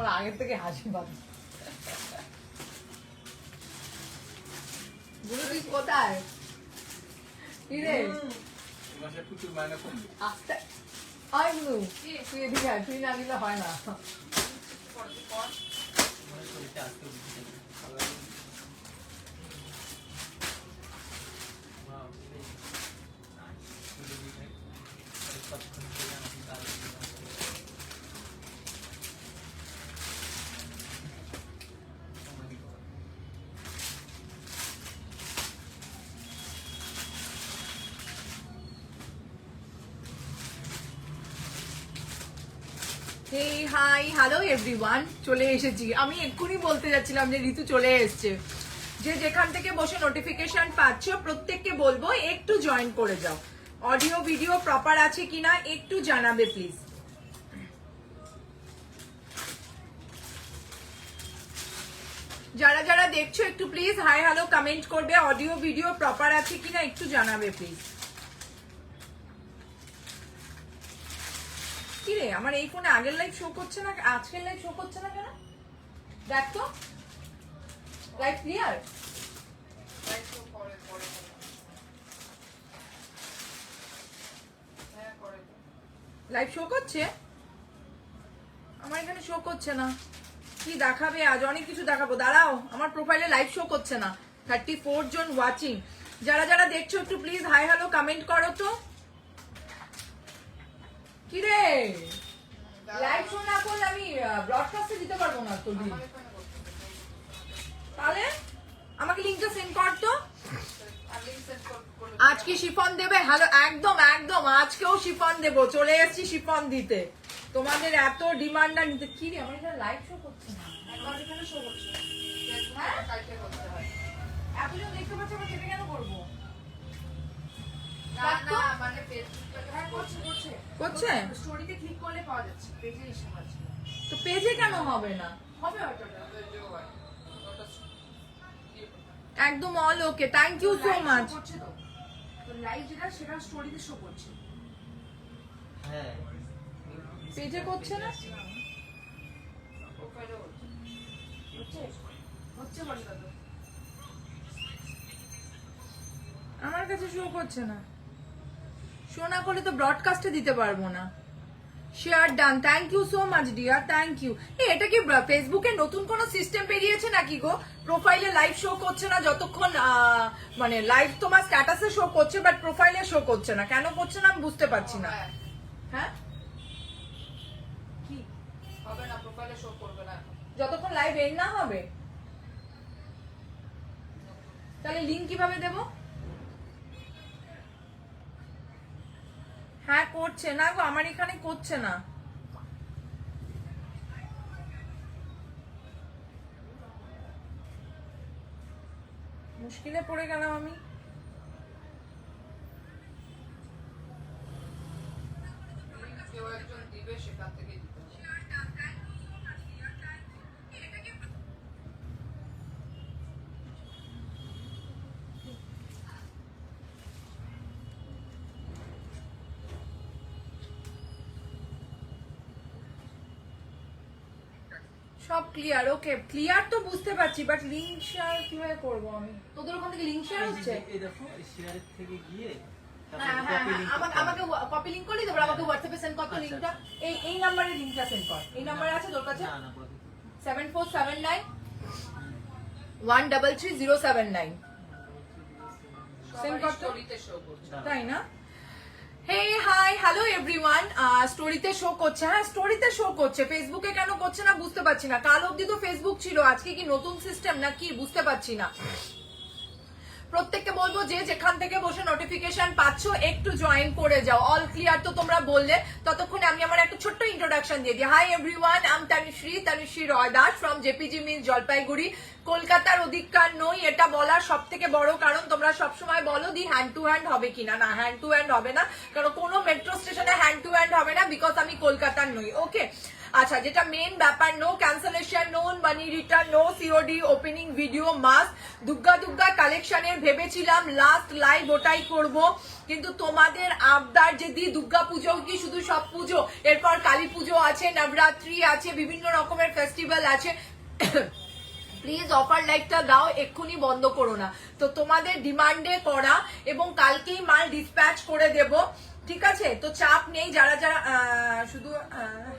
আমার আগের থেকে হাসি পাচ্ছে। গুরু তুই কোথায়? কি রে? আস্তে আয় গুরু, তুই এদিকে আয়, তুই না দিলে হয় না। হেই হাই হ্যালো এভরিওয়ান, চলে এসেছি। আমি এক্ষুনি বলতে যাচ্ছিলাম যে ঋতু চলে এসেছে। যে যেখান থেকে বসে নোটিফিকেশন পাচ্ছ প্রত্যেককে বলবো একটু জয়েন করে যাও। অডিও ভিডিও প্রপার আছে কিনা একটু জানাবে প্লিজ। যারা যারা দেখছো একটু প্লিজ হাই হ্যালো কমেন্ট করবে। অডিও ভিডিও প্রপার আছে কিনা একটু জানাবে প্লিজ। কি রে, আমার এই ফোনে আগের লাইভ শো করছে না, আজকের লাইভ শো করছে না কেন? দেখ তো লাইভ ক্লিয়ার। লাইভ শো করছে, আমার এখানে শো করছে না। কি দেখাবে আজ? অনেক কিছু দেখাবো, দাঁড়াও। আমার প্রোফাইলে লাইভ শো করছে না। 34 জন ওয়াচিং। যারা যারা দেখছো একটু প্লিজ হাই হ্যালো কমেন্ট করো তো। কি রে, লাইভ শো না করলে আমি ব্রডকাস্টে দিতে পারবো না তো। তাহলে আমাকে লিংকটা সেন্ড কর তো। আজকে শিফন দেবে? হ্যালো, একদম একদম আজকেও শিফন দেবো। চলে এসেছি শিফন দিতে। তোমাদের এত ডিমান্ড আর নিতে। কি রে, আমার এখানে লাইভ শো করছে না। একবার এখানে শো করছে। হ্যাঁ, কালকে করতে হয়। এতজন দেখতে পাচ্ছ, আমরা কেটে কেন করবো? না না, মানে ফেসবুকে হ্যাঁ করছে করছে করছে। স্টোরিতে ক্লিক করলে পাওয়া যাচ্ছে, পেজে এসে পাচ্ছে। তো পেজে কেন হবে না? হবে হয়তো। একদম all okay, thank you so much. তো লাইভ যেটা সেটা স্টোরিতে শো করছে, হ্যাঁ পেজে করছে না। আমার কাছে শো করছে না। শো না করলে তো ব্রডকাস্টে দিতে পারবো না। Share done, thank you so much dear, thank you. এটা কি ফেসবুকে নতুন কোন সিস্টেম বেরিয়েছে নাকি গো? প্রোফাইলে লাইভ শো করছে না যতক্ষণ মানে লাইভ তোমার স্ট্যাটাসে শো করছে, বাট প্রোফাইলে শো করছে না। কেন করছে না আমি বুঝতে পারছি না। হ্যাঁ কি হবে না, প্রোফাইলে শো করবে না যতক্ষণ লাইভ এন্ড না হবে। তাহলে লিংক কিভাবে দেব? হ্যাঁ করছে না গো, আমার এখানে করছে না। মুশকিলে পড়ে গেলাম আমি। কেউ একজন দিবে, সেখান থেকে দিতে হবে। সব ক্লিয়ার, ওকে ক্লিয়ার তো বুঝতে পারছি, বাট লিংক শেয়ার কিভাবে করব আমি? তোদের ওখান থেকে লিংক শেয়ার হচ্ছে? এই দেখো শেয়ারের থেকে গিয়ে আমাকে কপি লিংক করলি, তারপর আমাকে হোয়াটসঅ্যাপে সেন্ড কর তো লিংকটা। এই নাম্বারে লিংকটা সেন্ড কর। এই নাম্বারে আছে তোর কাছে? 7479 133 079 সেন্ড কর তো। তাই না? হেই হাই হ্যালো এভরিওয়ান, স্টোরিতে শো করছে। হ্যাঁ স্টোরিতে শো করছে, ফেসবুকে কেন করছে না বুঝতে পারছি না। কাল অবধি তো ফেসবুক ছিল, আজকে কি নতুন সিস্টেম না কি বুঝতে পারছি না। প্রত্যেককে বলবো যে যেখান থেকে বসে নোটিফিকেশন পাচ্ছ একটু জয়েন করে যাও। অল ক্লিয়ার তো তোমরা বললে, ততক্ষণে আমি আমার একটা ছোট্ট ইন্ট্রোডাকশন দিয়ে দিই। Hi everyone, I am Tanushree Roy Das from JPG mills Jalpaiguri. কলকাতার অধিকার নই, এটা বলার সব থেকে বড় কারণ তোমরা সবসময় বলো দি হ্যান্ড টু হ্যান্ড হবে কিনা। না, হ্যান্ড টু হ্যান্ড হবে না, কারণ কোনো মেট্রো স্টেশনে হ্যান্ড টু হ্যান্ড হবে না, বিকজ আমি কলকাতার নই। ওকে, আচ্ছা, যেটা মেন ব্যাপার, no cancellation, no money return, no COD, opening video must. Durga কালেকশনের ভেবেছিলাম লাস্ট লাইভ ওটাই করব, কিন্তু তোমাদের আবদার যে দি দুর্গা পুজো কি শুধু সব পুজো, এরপর কালী পুজো আছে, নবরাত্রি আছে, বিভিন্ন রকমের ফেস্টিভ্যাল আছে, প্লিজ অফার লাইভটা দাও, এক্ষুনি বন্ধ করো না। তো তোমাদের ডিমান্ডে করা, এবং কালকেই মাল ডিসপ্যাচ করে দেব, ঠিক আছে? তো চাপ নেই। যারা যারা শুধু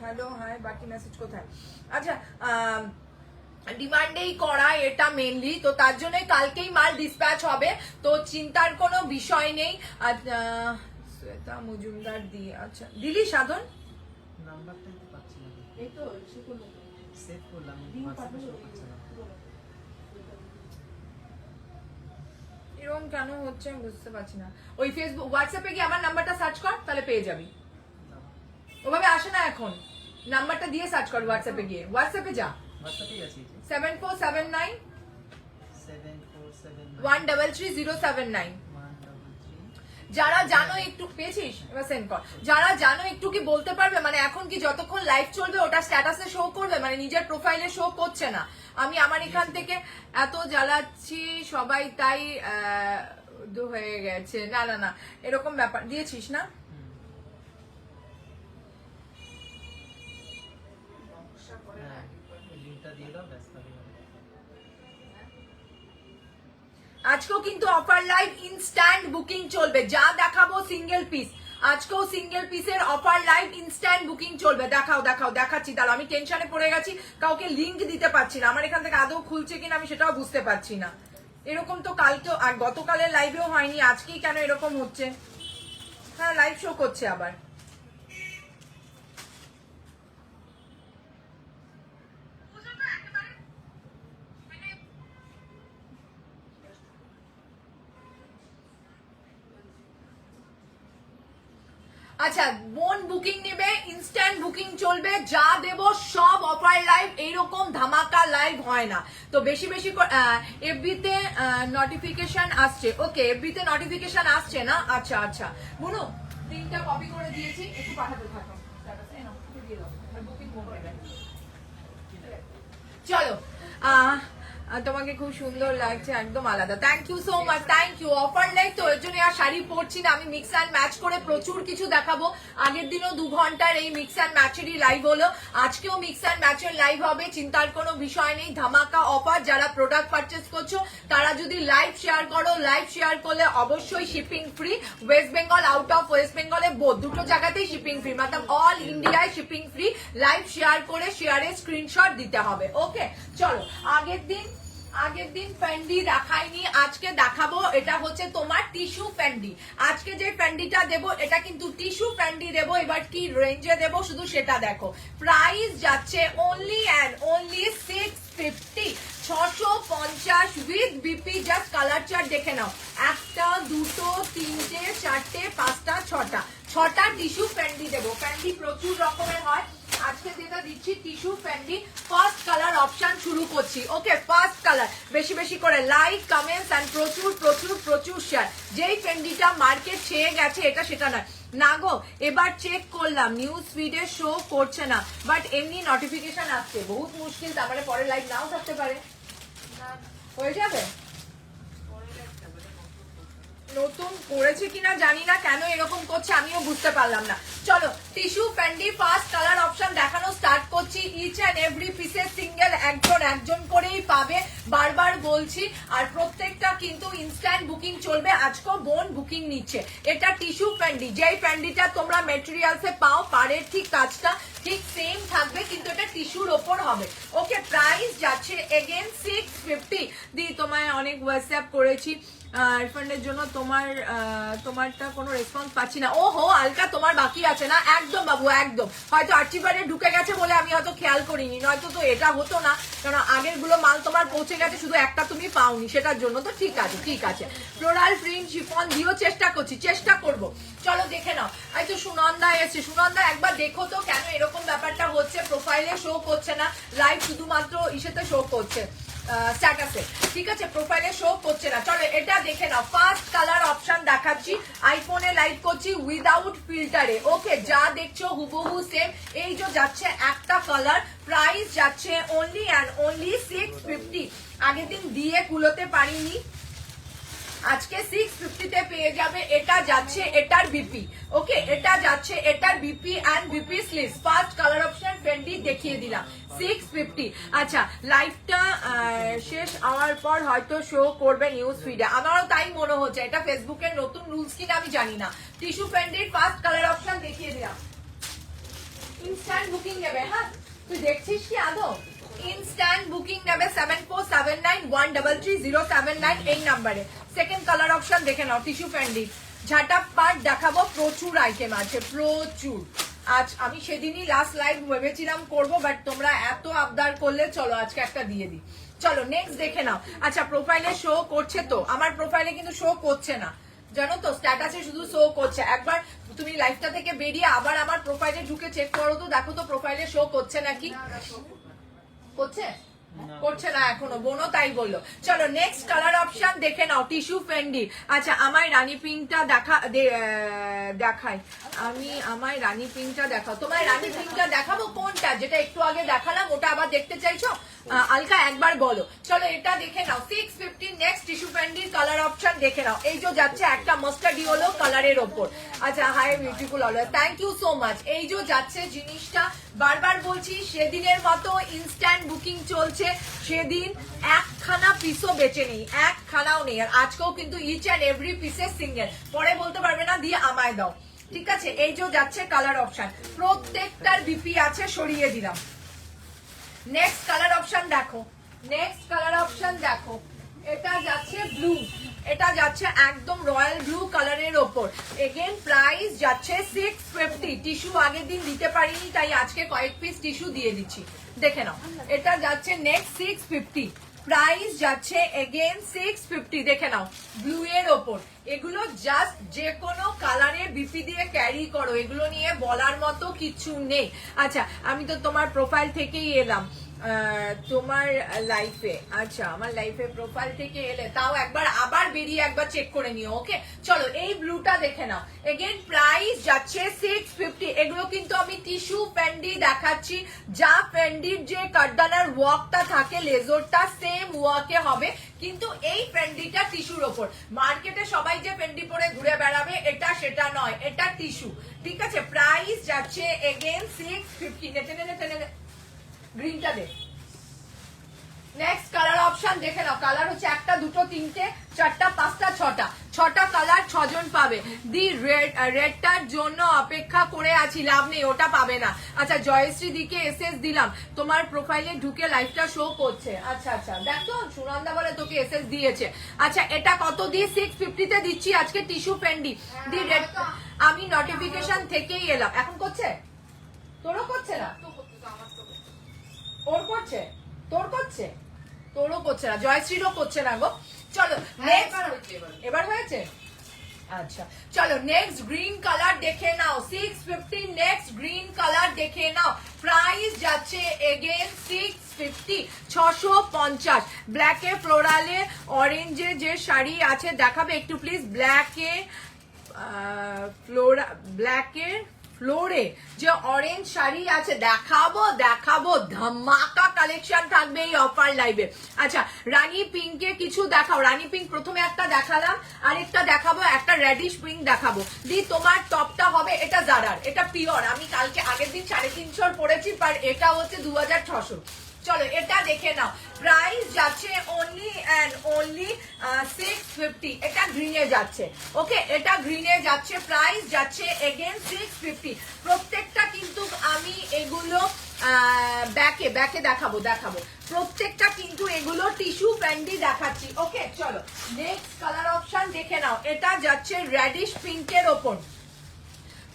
হ্যালো হাই বাকি মেসেজ কোথায়, আচ্ছা ডিমান্ডেই করা এটা মেনলি, তো তার জন্য কালকেই মাল ডিসপ্যাচ হবে, তো চিন্তার কোনো বিষয় নেই। শ্বেতা মজুমদার দিয়ে, আচ্ছা দিলি সাধন নাম্বারটাই তো পাচ্ছি না। এই তো সে করলো, সেভ করলাম, হোয়াটসঅ্যাপে শো করছে না। এরকম কেন হচ্ছে আমি বুঝতে পারছি না। ওই ফেসবুক হোয়াটসঅ্যাপে গিয়ে আমার নাম্বারটা সার্চ কর, তাহলে পেয়ে যাবি। ওভাবে আসে না এখন, নাম্বারটা দিয়ে সার্চ কর হোয়াটসঅ্যাপে গিয়ে, হোয়াটসঅ্যাপে যা, হোয়াটসঅ্যাপেই আছে এই যে 7479 7479 133079। 133। যারা জানো একটু পেয়েছিস, এবার সেন্ড কর। যারা জানো একটু কি বলতে পারবে, মানে এখন কি যতক্ষণ লাইভ চলবে ওটা স্ট্যাটাসে শো করবে, মানে নিজের প্রোফাইলে শো করছে না। আমি আমার এখান থেকে এত জ্বালাচ্ছি সবাই, তাই হয়ে গেছে। না না না, এরকম ব্যাপার দিয়েছিস না। হ্যাঁ, লিংকটা দিয়ে দাও, ব্যাস তাহলেই হবে। আজকেও কিন্তু অফার লাইভ ইনস্ট্যান্ট বুকিং চলবে, যা দেখাবো সিঙ্গেল পিস। আজকেও সিঙ্গেল পিসের অফার লাইভ ইনস্ট্যান্ট বুকিং চলবে। দেখাচ্ছি, দাঁড়াও, আমি টেনশনে পড়ে গেছি, কাউকে লিংক দিতে পারছি না। আমার এখান থেকে আদৌ খুলছে কিনা আমি সেটাও বুঝতে পারছি না। এরকম তো কালকেও আর গতকালের লাইভেও হয়নি, আজকেই কেন এরকম হচ্ছে? হ্যাঁ, লাইভ শো করছে আবার। আচ্ছা, বোন বুকিং নেবে, ইনস্ট্যান্ট বুকিং চলবে, যা দেব সব অফার লাইভ, এইরকম ধামাকা লাইভ হয় না। তো বেশি বেশি এফবিতে নোটিফিকেশন আসছে, ওকে এফবিতে নোটিফিকেশন আসছে না, আচ্ছা আচ্ছা বুনু, লিংকটা কপি করে দিয়েছি, একটু পাঠাতে থাকো বুকিং চলো। তোমাকে খুব সুন্দর লাগছে, একদম আলাদা। Thank you so much, thank you. Offer live তো এর জন্য আর শাড়ি পরছি না, আমি মিক্স অ্যান্ড ম্যাচ করে প্রচুর কিছু দেখাবো। আগের দিনও 2 ঘন্টার এই মিক্স অ্যান্ড ম্যাচেরই লাইভ হলো, আজকেও মিক্স অ্যান্ড ম্যাচের লাইভ হবে, চিন্তার কোনো বিষয় নেই। ধামাকা অফার, যারা প্রোডাক্ট পারচেস করছো তারা যদি লাইভ শেয়ার করো, লাইভ শেয়ার করলে অবশ্যই shipping free, West Bengal, out of West বেঙ্গলে দুটো জায়গাতেই শিপিং ফ্রি, মানে অল ইন্ডিয়ায় শিপিং ফ্রি। লাইভ শেয়ার করে শেয়ারের স্ক্রিনশট দিতে হবে, ওকে? চলো, আগের দিন ফ্যান্ডি দেখাইনি, আজকে দেখাবো। এটা হচ্ছে তোমার টিস্যু ফ্যান্ডি। আজকে যে ফ্যান্ডিটা দেবো এটা কিন্তু টিস্যু ফ্যান্ডি দেবো। এবার কি রেঞ্জে দেবো শুধু সেটা দেখো। প্রাইস যাচ্ছে only and only 650, 650 with BP. Just colour chart দেখে নাও, 1 2 3 4 5 6টা টিস্যু ফ্যান্ডি দেবো। ফ্যান্ডি প্রচুর রকমের হয়, আজকে যেটা দিচ্ছি টিস্যু ফ্যান্ডি। ফার্স্ট কালার অপশন শুরু করছি, ওকে? ফার্স্ট কালার, বেশি বেশি করে লাইক, কমেন্টস এন্ড প্রচুর প্রচুর প্রচুর শেয়ার। যেই ফ্যান্ডিটা মার্কেট ছেয়ে গেছে এটা সেটা নয় না গো। এবার চেক করলাম নিউজ ফিডে শো করছে না, বাট এমনি নোটিফিকেশন আসছে। বহুত মুশকিল, তারপরে পরে লাইভ নাও থাকতে পারে, হয়ে যাবে। নতুন করেছে কিনা জানি না, কেন এরকম করছে আমিও বুঝতে পারলাম না। চলো, টিস্যু ফ্যান্ডি ফার্স্ট কালার অপশন দেখানো স্টার্ট করছি। ইচ অ্যান্ড এভরি পিসের সিঙ্গেল একজন করেই পাবে, বারবার বলছি। আর প্রত্যেকটা কিন্তু ইনস্ট্যান্ট বুকিং চলবে, আজকেও বোন বুকিং নিচ্ছে। এটা টিস্যু ফ্যান্ডি, যেই ফ্যান্ডিটা তোমরা মেটেরিয়ালসে পাও, পাড়ের ঠিক কাজটা ঠিক সেম থাকবে, কিন্তু এটা টিস্যুর ওপর হবে, ওকে? প্রাইস যাচ্ছে এগেন 650। দি তোমায় অনেক হোয়াটসঅ্যাপ করেছি রিফান্ডের জন্য, তোমারটা কোনো রেসপন্স পাচ্ছি না। ও হো আলকা, তোমার বাকি আছে না? একদম বাবু, একদম। হয়তো আর্চিভারে ঢুকে গেছে বলে আমি হয়তো খেয়াল করিনি, নয়তো তো এটা হতো না, কারণ আগের গুলো মাল তোমার পৌঁছে গেছে, শুধু একটা তুমি পাওনি, সেটার জন্য। তো ঠিক আছে, ঠিক আছে। ফ্লোরাল প্রিন্ট শিফন দিও, চেষ্টা করছি, চেষ্টা করবো। চলো দেখে নাও। এই তো সুনন্দা এসে, সুনন্দা একবার দেখো তো কেন এরকম ব্যাপারটা হচ্ছে, প্রোফাইলে শো করছে না, লাইভ শুধুমাত্র ইসেতে শো করছে। স্ট্যাটাসে, ঠিক আছে? প্রোফাইলে শো করছে না। চলো এটা দেখে নাও, ফার্স্ট কালার অপশন দেখাচ্ছি, আইফোনে লাইভ করছি উইদাউট ফিল্টারে। ওকে, যা দেখছো হুবহু সেম। এই যে যাচ্ছে একটা কালার, প্রাইস যাচ্ছে অনলি অ্যান্ড অনলি 650। আগের দিন দিয়ে কুলোতে পারিনি, আজকে 650 তে পেয়ে যাবে। এটা যাচ্ছে এটার বিপি, ওকে, এটা যাচ্ছে এটার BP and BP sleeves. First colour option Fendi দেখিয়ে দিলাম 650। আচ্ছা, লাইভটা শেষ হওয়ার পর হয়তো শো করবে নিউজ ফিডে, আমারও তাই মনে হচ্ছে। এটা ফেসবুকের নতুন রুলস কিনা আমি জানি না। টিস্যু ফেন্ডির ফার্স্ট কালার অপশন দেখিয়ে দিলাম। ইনস্ট্যান্ট বুকিং নেবে, হ্যাঁ তুই দেখছিস কি আদৌ? ইনস্ট্যান্ট বুকিং নেবে 7479133079 এই নাম্বারে। সেকেন্ড কালার অপশন দেখে নাও, টিস্যু ফ্যান্ডি ঝাঁটা পার্ট দেখাবো, প্রচুর আইটেম আছে, প্রচুর। আজ আমি সেদিনই লাস্ট লাইভ ভেবেছিলাম করবো, বাট তোমরা এত আবদার করলে চলো আজকে একটা দিয়ে দিই। চলো নেক্সট দেখে নাও। আচ্ছা, প্রোফাইলে শো করছে তো? আমার প্রোফাইলে কিন্তু শো করছে না, জানো তো, স্ট্যাটাসে শুধু শো করছে। একবার তুমি লাইভটা থেকে বেরিয়ে আবার আমার প্রোফাইলে ঢুকে চেক করো তো, দেখো তো প্রোফাইলে শো করছে নাকি। করছে? করছে না এখনো, বোনও তাই বললো। চলো নেক্সট কালার অপশন দেখে নাও, টিস্যু ফেন্ডি। আচ্ছা, আমায় রানী পিঙ্কটা দেখাই, আমি আমায় রানী পিঙ্কটা দেখাও। তোমায় রানী পিঙ্কটা দেখাবো কোনটা? যেটা একটু আগে দেখালাম, ওটা আবার দেখতে চাইছো? আলকা একবার বলো। চলো এটা দেখে নাও, 650। নেক্সট টিস্যু ফেন্ডির কালার অপশন দেখে নাও। এই যে যাচ্ছে একটা মাস্টার্ড ইয়েলো কালারের ওপর। আচ্ছা, hi beautiful always, thank you so much. এই যে যাচ্ছে জিনিসটা, বারবার বলছি সেদিনের মতো ইনস্ট্যান্ট বুকিং চলছে। সেদিন একখানা পিসও বেঁচে নেই, একখানাও নেই। আর আজকেও কিন্তু ইচ অ্যান্ড এভরি পিসের সিঙ্গেল। পরে বলতে পারবে না দিয়ে আমায় দাও, ঠিক আছে? এই যে যাচ্ছে কালার অপশন, প্রত্যেকটার বিপি আছে, সরিয়ে দিলাম। নেক্সট কালার অপশন দেখো, নেক্সট কালার অপশন দেখো, এটা যাচ্ছে ব্লু, এটা যাচ্ছে একদম রয়্যাল ব্লু কালারের ওপর। এগেন প্রাইস যাচ্ছে 650। টিস্যু আগের দিন দিতে পারিনি, তাই আজকে কয়েক পিস টিস্যু দিয়ে দিচ্ছি, দেখে নাও। এটা যাচ্ছে নেক্সট 650, প্রাইস যাচ্ছে এগেন 650, দেখে নাও, ব্লু এর ওপর। এগুলো জাস্ট যে কোনো কালারের বিপি দিয়ে ক্যারি করো, এগুলো নিয়ে বলার মতো কিছু নেই। আচ্ছা, আমি তো তোমার প্রোফাইল থেকেই এলাম, তোমার লাইফে, আচ্ছা আমার লাইফে প্রোফাইল থেকে এলে তাও একবার আবার বেরিয়ে একবার চেক করে নিও, ওকে? চলো এই ব্লুটা দেখে নাও, এগেন প্রাইস যাচ্ছে 650। এগুলো কিন্তু আমি টিস্যু ফেন্ডি দেখাচ্ছি, যা ফেন্ডির যে কার্ডানার ওয়ার্কটা থাকে, লেজরটা সেম ওয়ার্কে হবে, কিন্তু এই ফেন্ডিটা টিস্যুর ওপর। মার্কেটে সবাই যে ফেন্ডি পরে ঘুরে বেড়াবে এটা সেটা নয়, এটা টিস্যু, ঠিক আছে? প্রাইস যাচ্ছে এগেন 650। নেটে নেটে নেটে গ্রিনটা দে। নেক্সট কালার অপশন দেখে নাও, কালার হচ্ছে একটা, দুটো, তিনটে, চারটা, পাঁচটা, ছটা। ছটা কালার, 6 জন পাবে। দি রেডটার জন্য অপেক্ষা করে আছি, লাভ নেই, ওটা পাবে না। আচ্ছা, জয়শ্রী দিকে এসএস দিলাম, তোমার প্রোফাইলে ঢুকে লাইভটা শো করছে। আচ্ছা আচ্ছা, দেখো সুনন্দা বলে তোকে এসএস দিয়েছে। আচ্ছা, এটা কত দিয়ে? 650 তে দিচ্ছি আজকে টিস্যু ফেন্ডি। দি রেড, আমি নোটিফিকেশন থেকেই এলাম। এখন করছে? তোরও করছে না? ওর করছে, তোর করছে, তোরও করছে না, জয়শ্রীরও করছে না গো। চলো এবার হয়েছে। আচ্ছা, চলো নেক্সট গ্রিন কালার দেখে নাও, 650। নেক্সট গ্রিন কালার দেখে নাও, প্রাইস যাচ্ছে এগেন 650, 650। ব্ল্যাকে ফ্লোরালে অরেঞ্জে যে শাড়ি আছে দেখাবে একটু প্লিজ। ব্ল্যাকে ব্ল্যাকের ফ্লোরে যে অরেঞ্জ শাড়ি আছে দেখাবো, দেখাবো, ধামাকা কালেকশন থাকবে এই অফার লাইভে। আচ্ছা, রানী পিঙ্কে কিছু দেখাও। রানী পিঙ্ক প্রথমে একটা দেখালাম, আরেকটা দেখাবো, একটা রেডিশ পিঙ্ক দেখাবো। দি তোমার টপটা হবে এটা জারার, এটা পিওর। আমি কালকে আগের দিন 350 পড়েছি, বাট এটা হচ্ছে 2600। চলো এটা দেখে নাও, প্রাইস যাচ্ছে অনলি অ্যান্ড অনলি 650। এটা গ্রিনে যাচ্ছে, ওকে, এটা গ্রিনে যাচ্ছে, প্রাইস যাচ্ছে এগেন 650। প্রত্যেকটা কিন্তু আমি এগুলো ব্যাকে ব্যাকে দেখাবো, প্রত্যেকটা কিন্তু এগুলো টিস্যু ফ্যান্ডি দেখাচ্ছি, ওকে? চলো নেক্সট কালার অপশন দেখে নাও, এটা যাচ্ছে রেডিশ পিঙ্কের ওপর।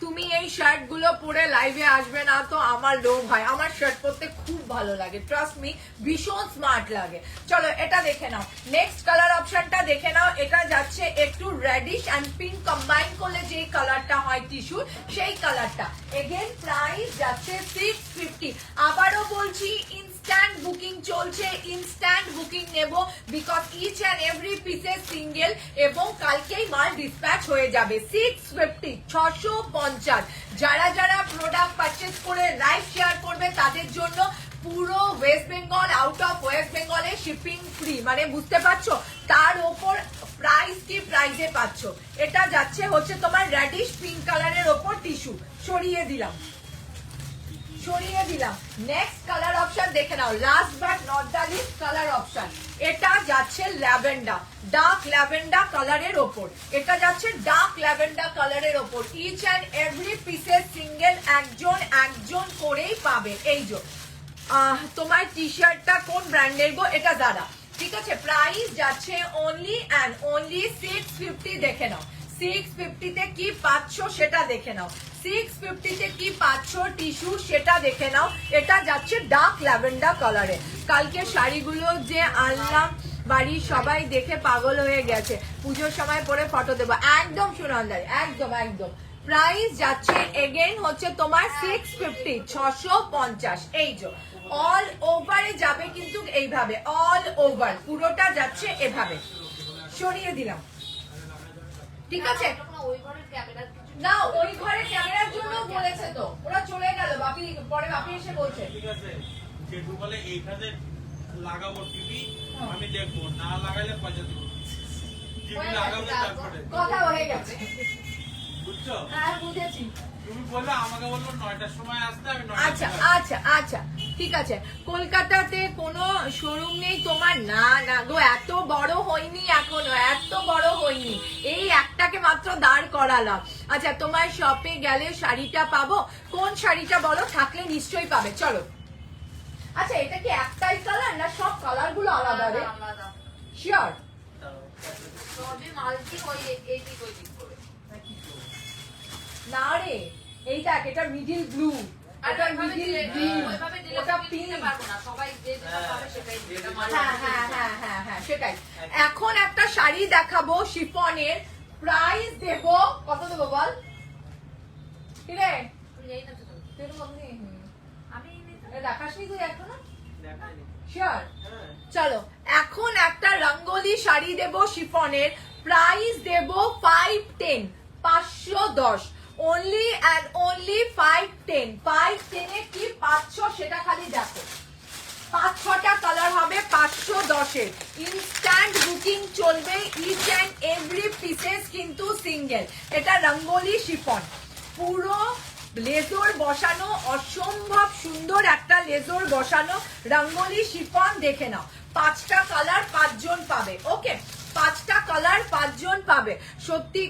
তুমি এই শার্ট গুলো পরে লাইভে আসবে না তো আমার লোভ হয়, আমার শার্ট পরতে খুব ভালো লাগে, ট্রাস্ট মি, ভীষণ স্মার্ট লাগে। চলো এটা দেখে নাও, নেক্সট কালার অপশনটা দেখে নাও, এটা যাচ্ছে একটু রেডিশ অ্যান্ড পিঙ্ক কম্বাইন করলে যে কালারটা হয় টিস্যুর, সেই কালারটা। এগেন প্রাইস যাচ্ছে 650। আবারও বলছি, ইনস্ট্যান্ট বুকিং চলছে, ইনস্ট্যান্ট বুকিং নেব because each and every pieces single এবং কালকেই মাল ডিসপ্যাচ হয়ে যাবে। 650 650 যারা যারা প্রোডাক্ট পারচেজ করে লাইভ শেয়ার করবে তাদের জন্য পুরো West Bengal, out of West বেঙ্গলে শিপিং ফ্রি, মানে বুঝতে পারছো? তার ওপর প্রাইস কি প্রাইসে পাচ্ছ। এটা যাচ্ছে হচ্ছে তোমার রেডিশ পিঙ্ক কালারের ওপর টিস্যু, সরিয়ে দিলাম। নেক্সট কালার অপশন দেখে নাও, last but not the least colour option. এটা যাচ্ছে ল্যাভেন্ডার, ডার্ক ল্যাভেন্ডার কালারের ওপর। এটা যাচ্ছে ডার্ক ল্যাভেন্ডার কালারের ওপর। ইচ অ্যান্ড এভরি পিসের সিঙ্গেল একজন করেই পাবে। এই যে তোমার টি শার্টটা কোন ব্র্যান্ডের গো? এটা জারা, ঠিক আছে। প্রাইস যাচ্ছে অনলি অ্যান্ড অনলি 650। দেখে নাও 650 তে কি পাচ্ছ সেটা দেখে নাও। 650 তে কি পাচ্ছ টিস্যু সেটা দেখে নাও। এটা যাচ্ছে ডার্ক ল্যাভেন্ডার কালারে। কালকে শাড়িগুলো যে আনলাম বাড়ির সবাই দেখে পাগল হয়ে গেছে, পুজোর সময় পরে ফটো দেবো। একদম সুনন্দাই, একদম একদম। প্রাইস যাচ্ছে এগেইন হচ্ছে তোমার 650 650। এই যে অল ওভারে যাবে কিন্তু এইভাবে, অল ওভার পুরোটা যাচ্ছে এভাবে। সরিয়ে দিলাম, ঠিক আছে। না ওই ঘরে ক্যামেরার জন্য বলেছে তো, ওরা চলে গেল। বাপি পরে বাপি এসে বলছে ঠিক আছে, যেটু বলে এইখানে লাগাবো টিভি, আমি দেখবো, না লাগাইলে পয়সা দেবো। টিভি লাগাবো তারপরে কথা হয়ে গেছে, বুঝছো? হ্যাঁ বুঝেছি। তুমি বললে, আমাকে বললো 9টার সময় আসতে, আমি 9টার আচ্ছা আচ্ছা আচ্ছা ঠিক আছে। কলকাতাতে কোনো শোরুম নেই তোমার? না না গো, এত বড় হয়নি এখনো, এত বড় হয়নি। এই একটাকে মাত্র দাঁড় করালাম। আচ্ছা তোমার শপে গেলে শাড়িটা পাবো? কোন শাড়িটা বলো, থাকলে নিশ্চয়ই পাবে। চলো। আচ্ছা এটা কি একটাই কালার না সব কালার গুলো আলাদা রে? শিওর? না রে, এই দেখ, এটা মিডিল ব্লু, এটা মিডিল গ্রিন, ওটা পিঙ্ক। হ্যাঁ সেটাই। এখন একটা শাড়ি দেখাবো শিফনের, প্রাইস দেব কত দেবো বল? কি রে দেখাসনি তুই এখনো? শিওর? চলো এখন একটা রঙ্গোলি শাড়ি দেব শিফনের, প্রাইস দেব 510 510 অনলি অ্যান্ড অনলি 510। 510 এ কি পাচ্ছ সেটা খালি দেখো। 5-6টা কালার হবে 510-এর। ইনস্ট্যান্ট বুকিং চলবে, ইচ অ্যান্ড এভরি পিসেস কিন্তু সিঙ্গেল। এটা রঙ্গোলি শিফন, পুরো লেজর বসানো, অসম্ভব সুন্দর একটা লেজর বসানো রঙ্গোলি শিফন। দেখে নাও 5টা কালার 5 জন পাবে। ওকে, 5টা কালার 5 জন পাবে। সত্যি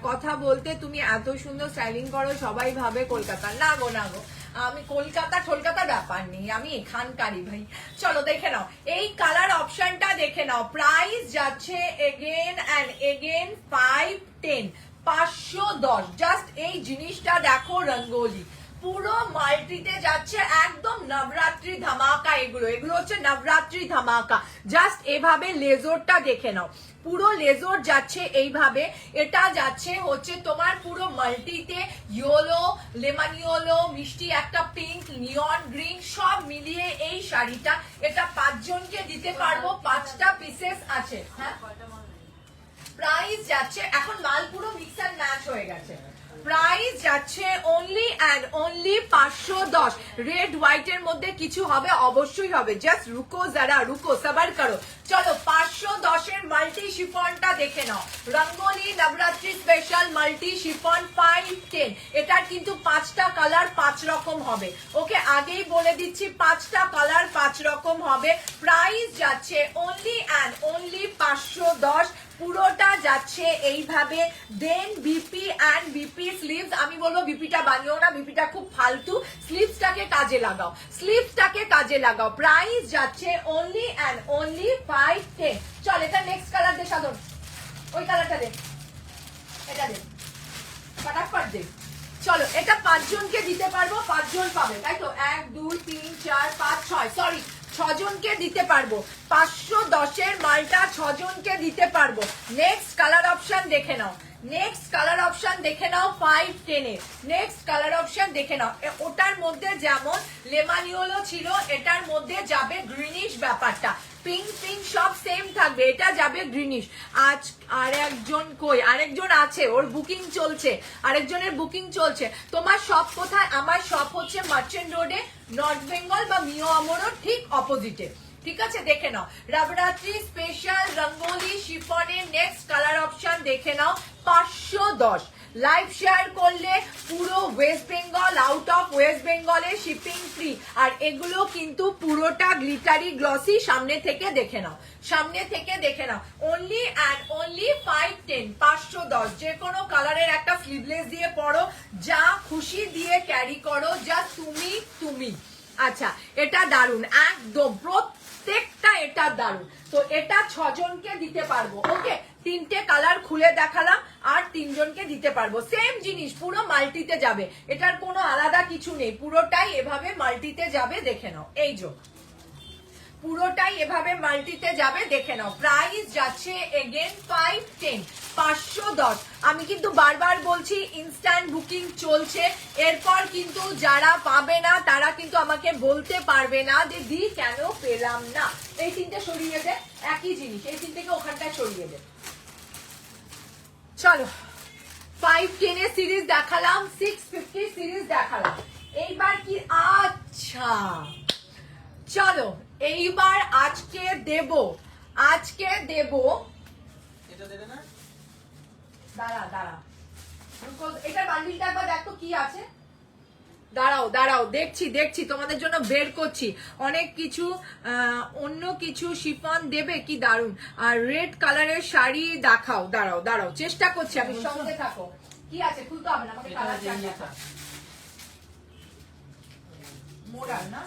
কথা বলতে তুমি এত সুন্দর স্টাইলিং করো, সবাই ভাবে কলকাতা। না গো না গো, আমি কলকাতার ব্যাপার নেই, আমি এখানকারই ভাই। চলো দেখে নাও এই কালার অপশনটা দেখে নাও। প্রাইস যাচ্ছে এগেন অ্যান্ড এগেন 510 510। জাস্ট এই জিনিসটা দেখো, রঙ্গোলি পুরো মাল্টিতে যাচ্ছে, একদম নবরাত্রি ধামাকা। এগুলো হচ্ছে নবরাত্রি ধামাকা। জাস্ট এভাবে লেজরটা দেখে নাও, পুরো লেজর যাচ্ছে এইভাবে। এটা যাচ্ছে হচ্ছে তোমার পুরো মাল্টিতে, ইয়েলো, লেমন ইয়েলো, মিষ্টি একটা পিঙ্ক, নিয়ন গ্রিন, সব মিলিয়ে এই শাড়িটা। এটা 5 জনকে দিতে পারবো, 5টা পিসেস আছে। হ্যাঁ প্রাইস যাচ্ছে, এখন মাল পুরো মিক্স অ্যান্ড ম্যাচ হয়ে গেছে। প্রাইস যাচ্ছে only and only 510। Red white এর মধ্যে কিছু হবে, অবশ্যই হবে। জাস্ট রুকো যারা, রুকো সবার করো। চলো 510 এর মাল্টি শিফনটা দেখে নাও। Rangoli Navratri special multi chiffon 510। এটার কিন্তু 5টা কালার 5 রকম হবে। ওকে, আগেই বলে দিচ্ছি 5টা কালার 5 রকম হবে। প্রাইস যাচ্ছে অনলি অ্যান্ড অনলি 510। পুরোটা যাচ্ছে এইভাবে। দেন বিপি অ্যান্ড বিপি স্লিভস, আমি বলবো বিপিটা বানিও না, বিপিটা খুব ফালতু। স্লিভসটাকে কাজে লাগাও, স্লিভসটাকে কাজে লাগাও। প্রাইস যাচ্ছে অনলি অ্যান্ড অনলি 510। চল এটা নেক্সট কালার দে সাধন, ওই কালারটা দে, এটা দে, ফটাফট দে। চলো এটা 5 জনকে দিতে পারবো, 5 জন পাবে, তাই তো? 1 2 3 4 5 6, সরি 6 জনকে দিতে পারবো। 510 এর মালটা 6 জনকে দিতে পারবো। নেক্সট কালার অপশন দেখে নাও, নেক্সট কালার অপশন দেখে নাও 510 এর নেক্সট কালার অপশন দেখে নাও ওটার মধ্যে যেমন লেমন ইয়েলো ছিল এটার মধ্যে যাবে গ্রিনিশ ব্যাপারটা পিঙ্ক পিঙ্ক সব সেম থাকবে এটা যাবে গ্রিনিশ আজ আরেকজন কই আরেকজন আছে ওর বুকিং চলছে আরেকজনের বুকিং চলছে তোমার শপ কোথায় আমার শপ হচ্ছে মার্চেন্ট রোডে নর্থ বেঙ্গল বা মিও আমরোর ঠিক অপোজিটে ঠিক আছে দেখে নাও নবরাত্রি স্পেশাল রঙ্গোলি শিফনের নেক্সট কালার অপশন দেখে নাও 510 লাইভ শেয়ার করলে পুরো West Bengal out of West বেঙ্গলে শিপিং ফ্রি আর এগুলো কিন্তু পুরোটা গ্লিটারি গ্লসি সামনে থেকে দেখে নাও সামনে থেকে দেখে নাও অনলি অ্যান্ড অনলি 510 যে কোনো কালারের একটা স্লিভলেস দিয়ে পরো যা খুশি দিয়ে ক্যারি করো যা তুমি আচ্ছা এটা দারুন একদম প্রত্যেকটা এটা দারুন তো এটা 6 জনকে দিতে পারবো ওকে 3টে কালার খুলে দেখালাম আর 3 জনকে দিতে পারবো সেম জিনিস পুরো মাল্টিতে যাবে এটার কোনো আলাদা কিছু নেই পুরোটাই এভাবে মাল্টিতে যাবে দেখে নাও এই যে পুরোটাই এভাবে মাল্টিতে যাবে দেখে নাও প্রাইস যাচ্ছে এগেন 510 আমি কিন্তু বারবার বলছি ইনস্ট্যান্ট বুকিং চলছে এরপর কিন্তু যারা পাবে না তারা কিন্তু আমাকে বলতে পারবে না যে দি কেন পেলাম না এই তিনটে সরিয়ে দে একই জিনিস এই তিনটেকে ওখানটায় সরিয়ে দে চলো 510 এর সিরিজ দেখালাম 650 সিরিজ দেখালাম এইবার কি আচ্ছা চলো এইবার আজকে দেব এটা দেবে না দাঁড়া এটা বান্ডিলটা একবার দেখো কি আছে দাঁড়াও দেখছি তোমাদের জন্য বের করছি অনেক কিছু অন্য কিছু শিফন দেবে কি দারুন আর রেড কালারের শাড়ি দেখাও দাঁড়াও চেষ্টা করছি আমি সঙ্গে থাকো কি আছে খুলতে হবে না আমাকে কালার চাই দেখা মোরাল না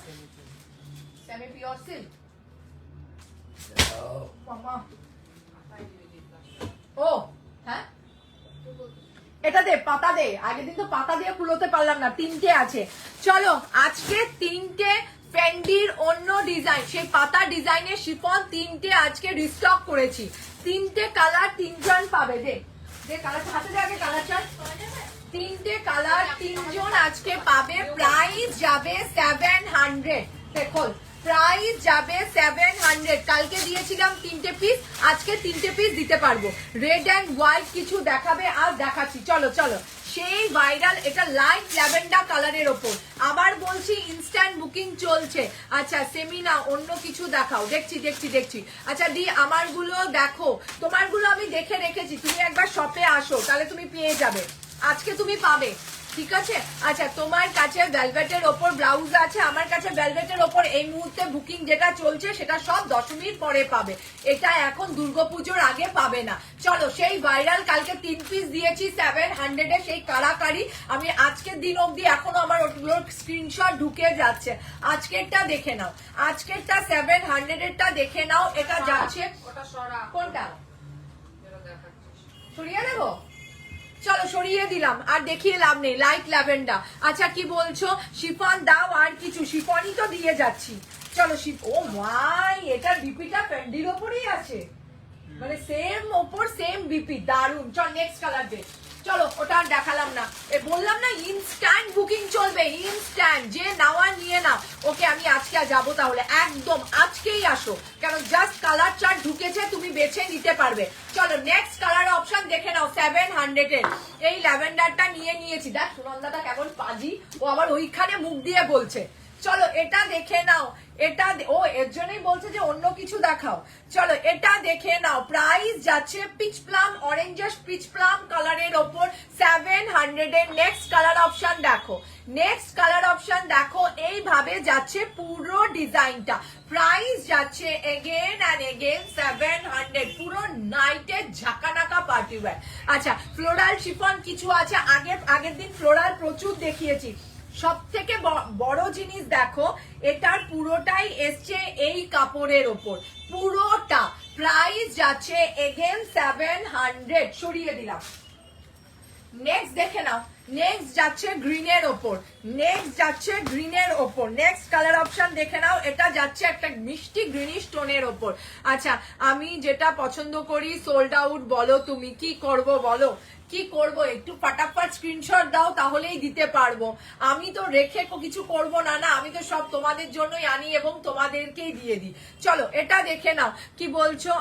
সেমি পিওর সিল্ক মামা ও হ্যাঁ এটা দে পাতা দে আগের দিন তো পাতা দিয়ে কুলোতে পারলাম না 3টে আছে চলো আজকে 3টে ফেন্ডির অন্য ডিজাইন সেই পাতা ডিজাইনের শিফন 3টে আজকে রিস্টক করেছি 3টে কালার 3 জন পাবে দে কালার হাতে দে আগে কালার চার্ট 3টে কালার 3 জন আজকে পাবে প্রাইস যাবে 700 দেখো প্রাইস যাবে 700 কালকে দিয়েছিলাম 3টে পিস আজকে 3টে পিস দিতে পারবো রেড এন্ড হোয়াইট কিছু দেখাবে আর দেখাচ্ছি চলো সেই ভাইরাল এটা লাইট ল্যাভেন্ডার কালারের ওপর আবার বলছি ইনস্ট্যান্ট বুকিং চলছে আচ্ছা সেমিনা অন্য কিছু দেখাও দেখছি আচ্ছা দি আমারগুলো দেখো তোমারগুলো আমি দেখে রেখেছি তুমি একবার শপে আসো তাহলে তুমি পেয়ে যাবে আজকে তুমি পাবে ঠিক আছে আচ্ছা তোমার কাছে ভেলভেটের ওপর ব্লাউজ আছে আমার কাছে ভেলভেটের ওপর এই মুহূর্তে বুকিং যেটা চলছে সেটা সব 10 পরে পাবে এটা এখন দুর্গাপুজোর আগে পাবে না চলো সেই ভাইরাল কালকে 3 পিস দিয়েছি 700 এ সেই কারাকারি আমি আজকের দিন অবধি এখনো আমার ওগুলোর স্ক্রিনশট ঢুকে যাচ্ছে আজকেরটা দেখে নাও আজকেরটা 700 এরটা দেখে নাও এটা যাচ্ছে কোনটা সরিয়ে দেবো চলো সরিয়ে দিলাম আর দেখিয়ে লাভ নেই লাইট ল্যাভেন্ডার আচ্ছা কি বলছো শিফন দাও আর কিছু শিফনই তো দিয়ে যাচ্ছি চলো ও মাই এটা বিপিটা ফেন্ডির ওপরই আছে মানে সেম ওপর সেম বিপি দারুন চল নেক্সট কালার দে চলো ওটা আর দেখালাম না বললাম না ইনস্ট্যান্ট বুকিং চলবে ইনস্ট্যান্ট যে নাওয়া নিয়ে নাও ওকে আমি আজকে যাবো তাহলে একদম আজকেই আসো কারণ জাস্ট কালার চার্ট ঢুকেছে তুমি বেছে নিতে পারবে চলো নেক্সট কালার অপশন দেখে নাও 700 এর এই ল্যাভেন্ডারটা নিয়েছি দেখ সুনন্দাটা কেমন পাজি ও আবার ওইখানে মুখ দিয়ে বলছে চলো এটা দেখে নাও এটা ও এর জন্যই বলছে যে অন্য কিছু দেখাও চলো এটা দেখে নাও প্রাইস যাচ্ছে peach plum oranges peach plum কালারের ওপর 700 এর নেক্সট কালার অপশন দেখো এইভাবে যাচ্ছে পুরো ডিজাইনটা প্রাইস যাচ্ছে এগেন এন্ড এগেন 700 পুরো নাইটের ঝাঁকানাকা পার্টি ওয়্যার আচ্ছা ফ্লোরাল শিফন কিছু আছে আগের দিন ফ্লোরাল প্রচুর দেখিয়েছি সব থেকে বড় জিনিস দেখো এটার পুরোটাই এসছে এই কাপড়ের ওপর পুরোটা প্রাইস যাচ্ছে এগেন 700 সরিয়ে দিলাম নেক্সট দেখে নাও নেক্সট যাচ্ছে গ্রিনের ওপর নেক্সট কালার অপশন দেখে নাও এটা যাচ্ছে একটা মিষ্টি গ্রিনিশ টোনের ওপর আচ্ছা আমি যেটা পছন্দ করি সোল্ড আউট বলো তুমি কি করব বলো কি করব, একটু ফাটাফাট স্ক্রিনশট দাও তাহলেই দিতে পারবো। আমি তো রেখে কিছু করব না, না আমি তো সব তোমাদের জন্যই আনি এবং তোমাদেরকেই দিয়ে দিই। চলো এটা দেখে নাও কি বলছো।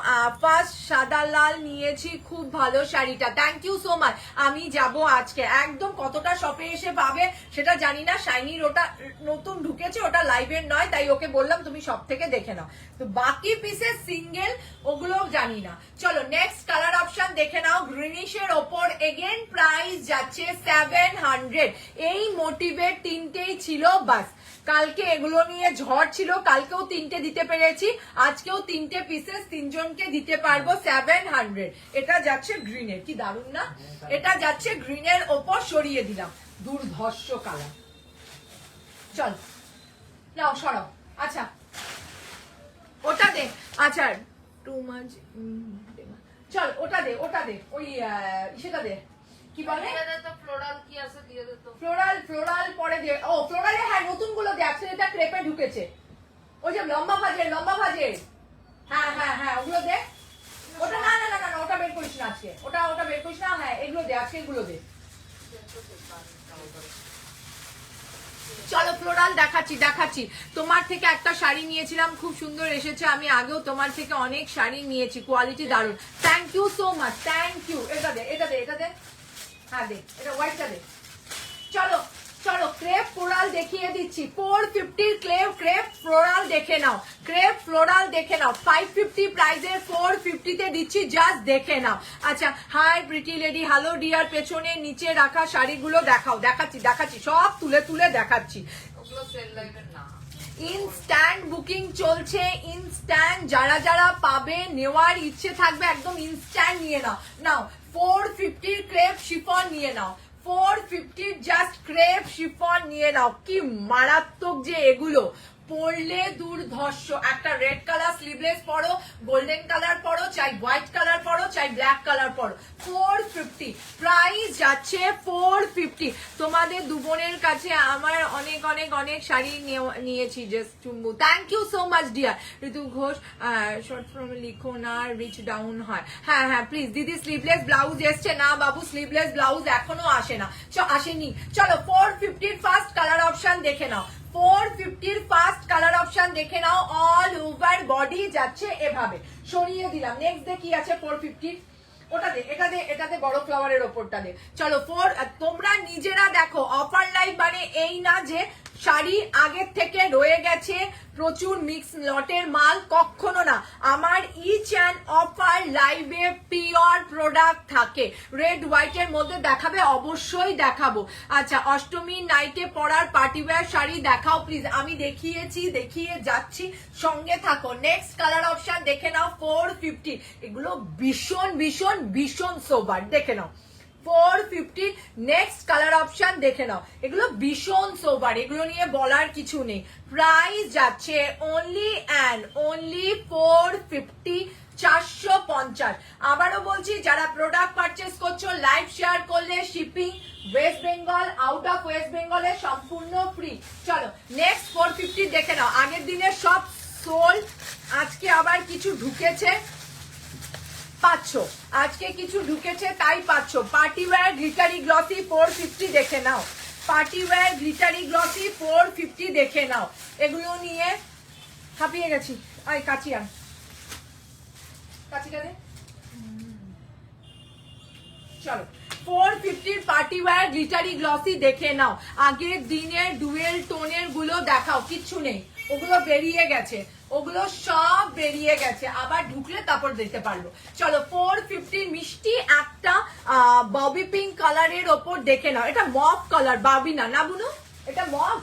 ফার্স্ট সাদা লাল নিয়েছি, খুব ভালো শাড়িটা, থ্যাংক ইউ সো মাচ। আমি যাব আজকে একদম, কতটা শপে এসে পাবে সেটা জানি না। শাইনির ওটা নতুন ঢুকেছে, ওটা লাইভের নয়, তাই ওকে বললাম তুমি সব থেকে দেখে নাও। তো বাকি পিসেস সিঙ্গেল ওগুলো জানি না। চলো নেক্সট কালার অপশন দেখে নাও। গ্রিনিশের ওপর এগেন প্রাইস যাচ্ছে 700। এই মোটিভের তিনটেই ছিল বাস। কালকে এগুলো নিয়ে ঝড় ছিল, কালকেও তিনটে দিতে পেরেছি, আজকেও তিনটে পিসেস তিনজনকে দিতে পারবো 700। এটা যাচ্ছে গ্রিনের, কি দারুণ না? এটা যাচ্ছে গ্রিনের ওপর, সরিয়ে দিলাম, দুর্ধর্ষ কালার। চল নাও সরাও। আচ্ছা ওটা দে, আচ্ছা টু মাচ, চল ওটা দে, ওটা দে, ওই সেটা দে, কি বলে ফ্লোরাল কি আছে দিয়ে দে তো। ফ্লোরাল, ফ্লোরাল পরে দে। ও ফ্লোরালে হ্যাঁ নতুন গুলো দে, আজকে এটা ক্রেপে ঢুকেছে, ওই যে লম্বা ভাজের, লম্বা ভাজের, হ্যাঁ হ্যাঁ হ্যাঁ ওগুলো দে। ওটা না না না না ওটা বের করিস না আজকে, ওটা ওটা বের করিস না। হ্যাঁ এগুলো দে, আজকে এগুলো দে। চলো ফ্লোরাল দেখাচ্ছি দেখাচ্ছি। তোমার থেকে একটা শাড়ি নিয়েছিলাম, খুব সুন্দর এসেছে। আমি আগেও তোমার থেকে অনেক শাড়ি নিয়েছি, কোয়ালিটি দারুণ, thank you so much, thank you. এটা দে, এটা দে, এটা দে, হ্যাঁ দে, এটা হোয়াইটটা দে। চলো চলো ক্রেপ ফ্লোরাল দেখিয়ে দিচ্ছি। 450 ক্রেপ ফ্লোরাল দেখে নাও, ক্রেপ ফ্লোরাল দেখে নাও। 550 প্রাইসের 450 তে দিচ্ছি, জাস্ট দেখে নাও। আচ্ছা hi pretty lady, hello dear, পেছনে নিচে রাখা শাড়িগুলো দেখাও, দেখাচ্ছি দেখাচ্ছি, সব তুলে তুলে দেখাচ্ছি। ওগুলো সেল লাইভের না। ইনস্ট্যান্ট বুকিং চলছে, ইনস্ট্যান্ট যারা যারা পাবে, নেওয়ার ইচ্ছে থাকবে একদম ইনস্ট্যান্ট নিয়ে নাও। নাও 450 ক্রেপ শিফন নিয়ে নাও, 450 জাস্ট ক্রেপ শিফন নিয়ে নাও। কি মারাত্মক যে এগুলো, পরলে দুর্ধর্ষ। একটা রেড কালার স্লিভলেস পরো, গোল্ডেন কালার পরো, চাই হোয়াইট কালার পরো, চাই ব্ল্যাক কালার পরো, 450 প্রাইস যাচ্ছে 450। তোমাদের দুবোনের কাছে আমার অনেক অনেক অনেক শাড়ি নিয়েছি, জাস্ট টুম্বু, thank you so much dear. Ritu Ghosh short form লিখো না, রিচ ডাউন হয়। হ্যাঁ হ্যাঁ প্লিজ দিদি। স্লিভলেস ব্লাউজ এসছে না বাবু, স্লিভলেস ব্লাউজ এখনো আসে না, আসেনি। চলো 450 ফার্স্ট কালার অপশন দেখে নাও, 450 ফার্স্ট কালার অপশন দেখে নাও। অল ওভার বডি যাচ্ছে এভাবে, সরিয়ে দিলাম। নেক্সট ডে কি আছে 450, ওটা দে, এটা দে, এটাতে বড় ফ্লাওয়ারের ওপরটা দে। চলো তোমরা নিজেরা দেখো, অফার লাইভ মানে এই না যে শাড়ি আগের থেকে রয়ে গেছে প্রচুর মিক্স লটের মাল, কখনো না। আমার ইচ অ্যান্ড অফার লাইভে পিওর প্রোডাক্ট থাকে। রেড হোয়াইটের মধ্যে দেখাবে, অবশ্যই দেখাবো। আচ্ছা অষ্টমী নাইটে পরার পার্টিওয়্যার শাড়ি দেখাও প্লিজ। আমি দেখিয়েছি, দেখিয়ে যাচ্ছি, সঙ্গে থাকো। নেক্সট কালার অপশন দেখে নাও 450। এগুলো ভীষণ ভীষণ ভীষণ সোবার, দেখে নাও 450। নেক্সট কালার অপশন দেখে নাও, এগুলো ভীষণ সোবার, এগুলো নিয়ে বলার কিছু নেই। প্রাইস যাচ্ছে অনলি অ্যান্ড অনলি 450, 450। আবারও বলছি, যারা প্রোডাক্ট পারচেস করছো, লাইভ শেয়ার করলে shipping West Bengal, out of West বেঙ্গলে সম্পূর্ণ ফ্রি। চলো নেক্সট 450 দেখে নাও। আগের দিনের সব সোল, আজকে আবার কিছু ঢুকেছে, পাচ্ছ, আজকে কিছু ঢুকেছে তাই পাচ্ছ। পার্টিওয়্যার গ্লিটারি গ্লসি 450 দেখে নাও, পার্টিওয়্যার গ্লিটারি গ্লসি 450 দেখে নাও। এগুলো নিয়ে হাঁপিয়ে গেছি। আই কাচি আন, কাচিটা দে। চলো 450 পার্টিওয়্যার গ্লিটারি গ্লসি দেখে নাও। আগের দিনের ডুয়েল টোনের গুলো দেখাও, কিচ্ছু নেই, ওগুলো বেরিয়ে গেছে, ওগুলো সব বেরিয়ে গেছে, আবার ঢুকলে তারপর দিতে পারলো। চলো 450 মিষ্টি একটা ববি পিঙ্ক কালারের ওপর দেখে নাও। এটা মভ কালার, বাবি না, না বুনু, এটা মভ,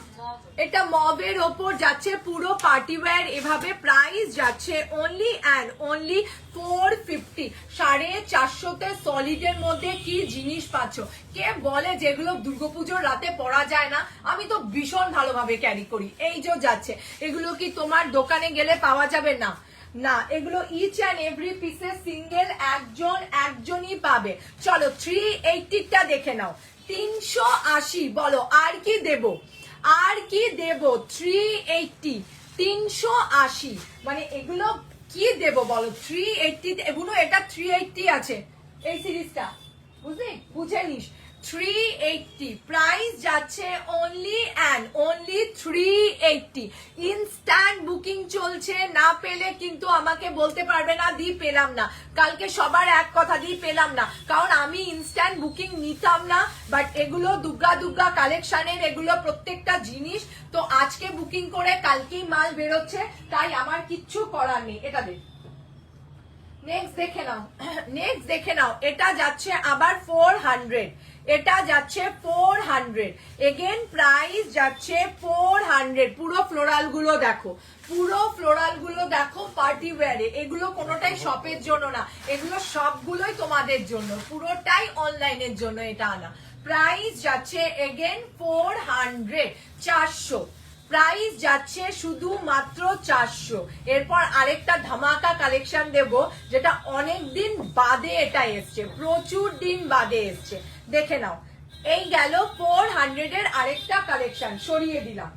এটা মভের ওপর যাচ্ছে পুরো পার্টিওয়্যার এভাবে। প্রাইস যাচ্ছে অনলি অ্যান্ড অনলি 450। 450-তে সলিডের মধ্যে কি জিনিস পাচ্ছ। কে বলে যেগুলো দুর্গাপুজোর রাতে পরা যায় না, আমি তো ভীষণ ভালোভাবে ক্যারি করি। এই যে যাচ্ছে, এগুলো কি তোমার দোকানে গেলে পাওয়া যাবে না? না, এগুলো ইচ অ্যান্ড এভরি পিসে সিঙ্গেল একজনই পাবে। চলো 380টা দেখে নাও, 380। বলো আর কি দেব, আর কি দেব? 380, 380, মানে এগুলো কি দেব বলো? 380 এগুলো, এটা 380 আছে এই সিরিজটা, বুঝলি, বুঝে নিস। 380 প্রাইস যাচ্ছে only and only 380। Instant booking চলছে, না পেলে কিন্তু আমাকে বলতে পারবে না দি পেলাম না। কালকে সবার এক কথা, দি পেলাম না, কারণ আমি ইনস্ট্যান্ট বুকিং নিতাম না। বাট এগুলো দুর্গা দুর্গা কালেকশনের, এগুলো প্রত্যেকটা জিনিস তো আজকে বুকিং করে কালকেই মাল বেরোচ্ছে, তাই আমার কিচ্ছু করার নেই। এটা দেখ, নেক্সট দেখে নাও, নেক্সট দেখে নাও। এটা যাচ্ছে আবার 400, এটা যাচ্ছে 400 এগেন, প্রাইস যাচ্ছে 400। পুরো ফ্লোরাল গুলো দেখো, পুরো ফ্লোরাল গুলো দেখো পার্টি ওয়্যারে। এগুলো কোনোটাই শপের জন্য না, এগুলো সবগুলোই তোমাদের জন্য, পুরোটাই অনলাইনের জন্য এটা আনা। প্রাইস যাচ্ছে এগেন 400, 400 প্রাইস যাচ্ছে শুধুমাত্র 400। এরপর আরেকটা ধামাকা কালেকশন দেব, যেটা অনেক দিন বাদে এটা এসছে, প্রচুর দিন বাদে এসছে। দেখে নাও, এই গেল 400 এর আরেকটা কালেকশন, সরিয়ে দিলাম।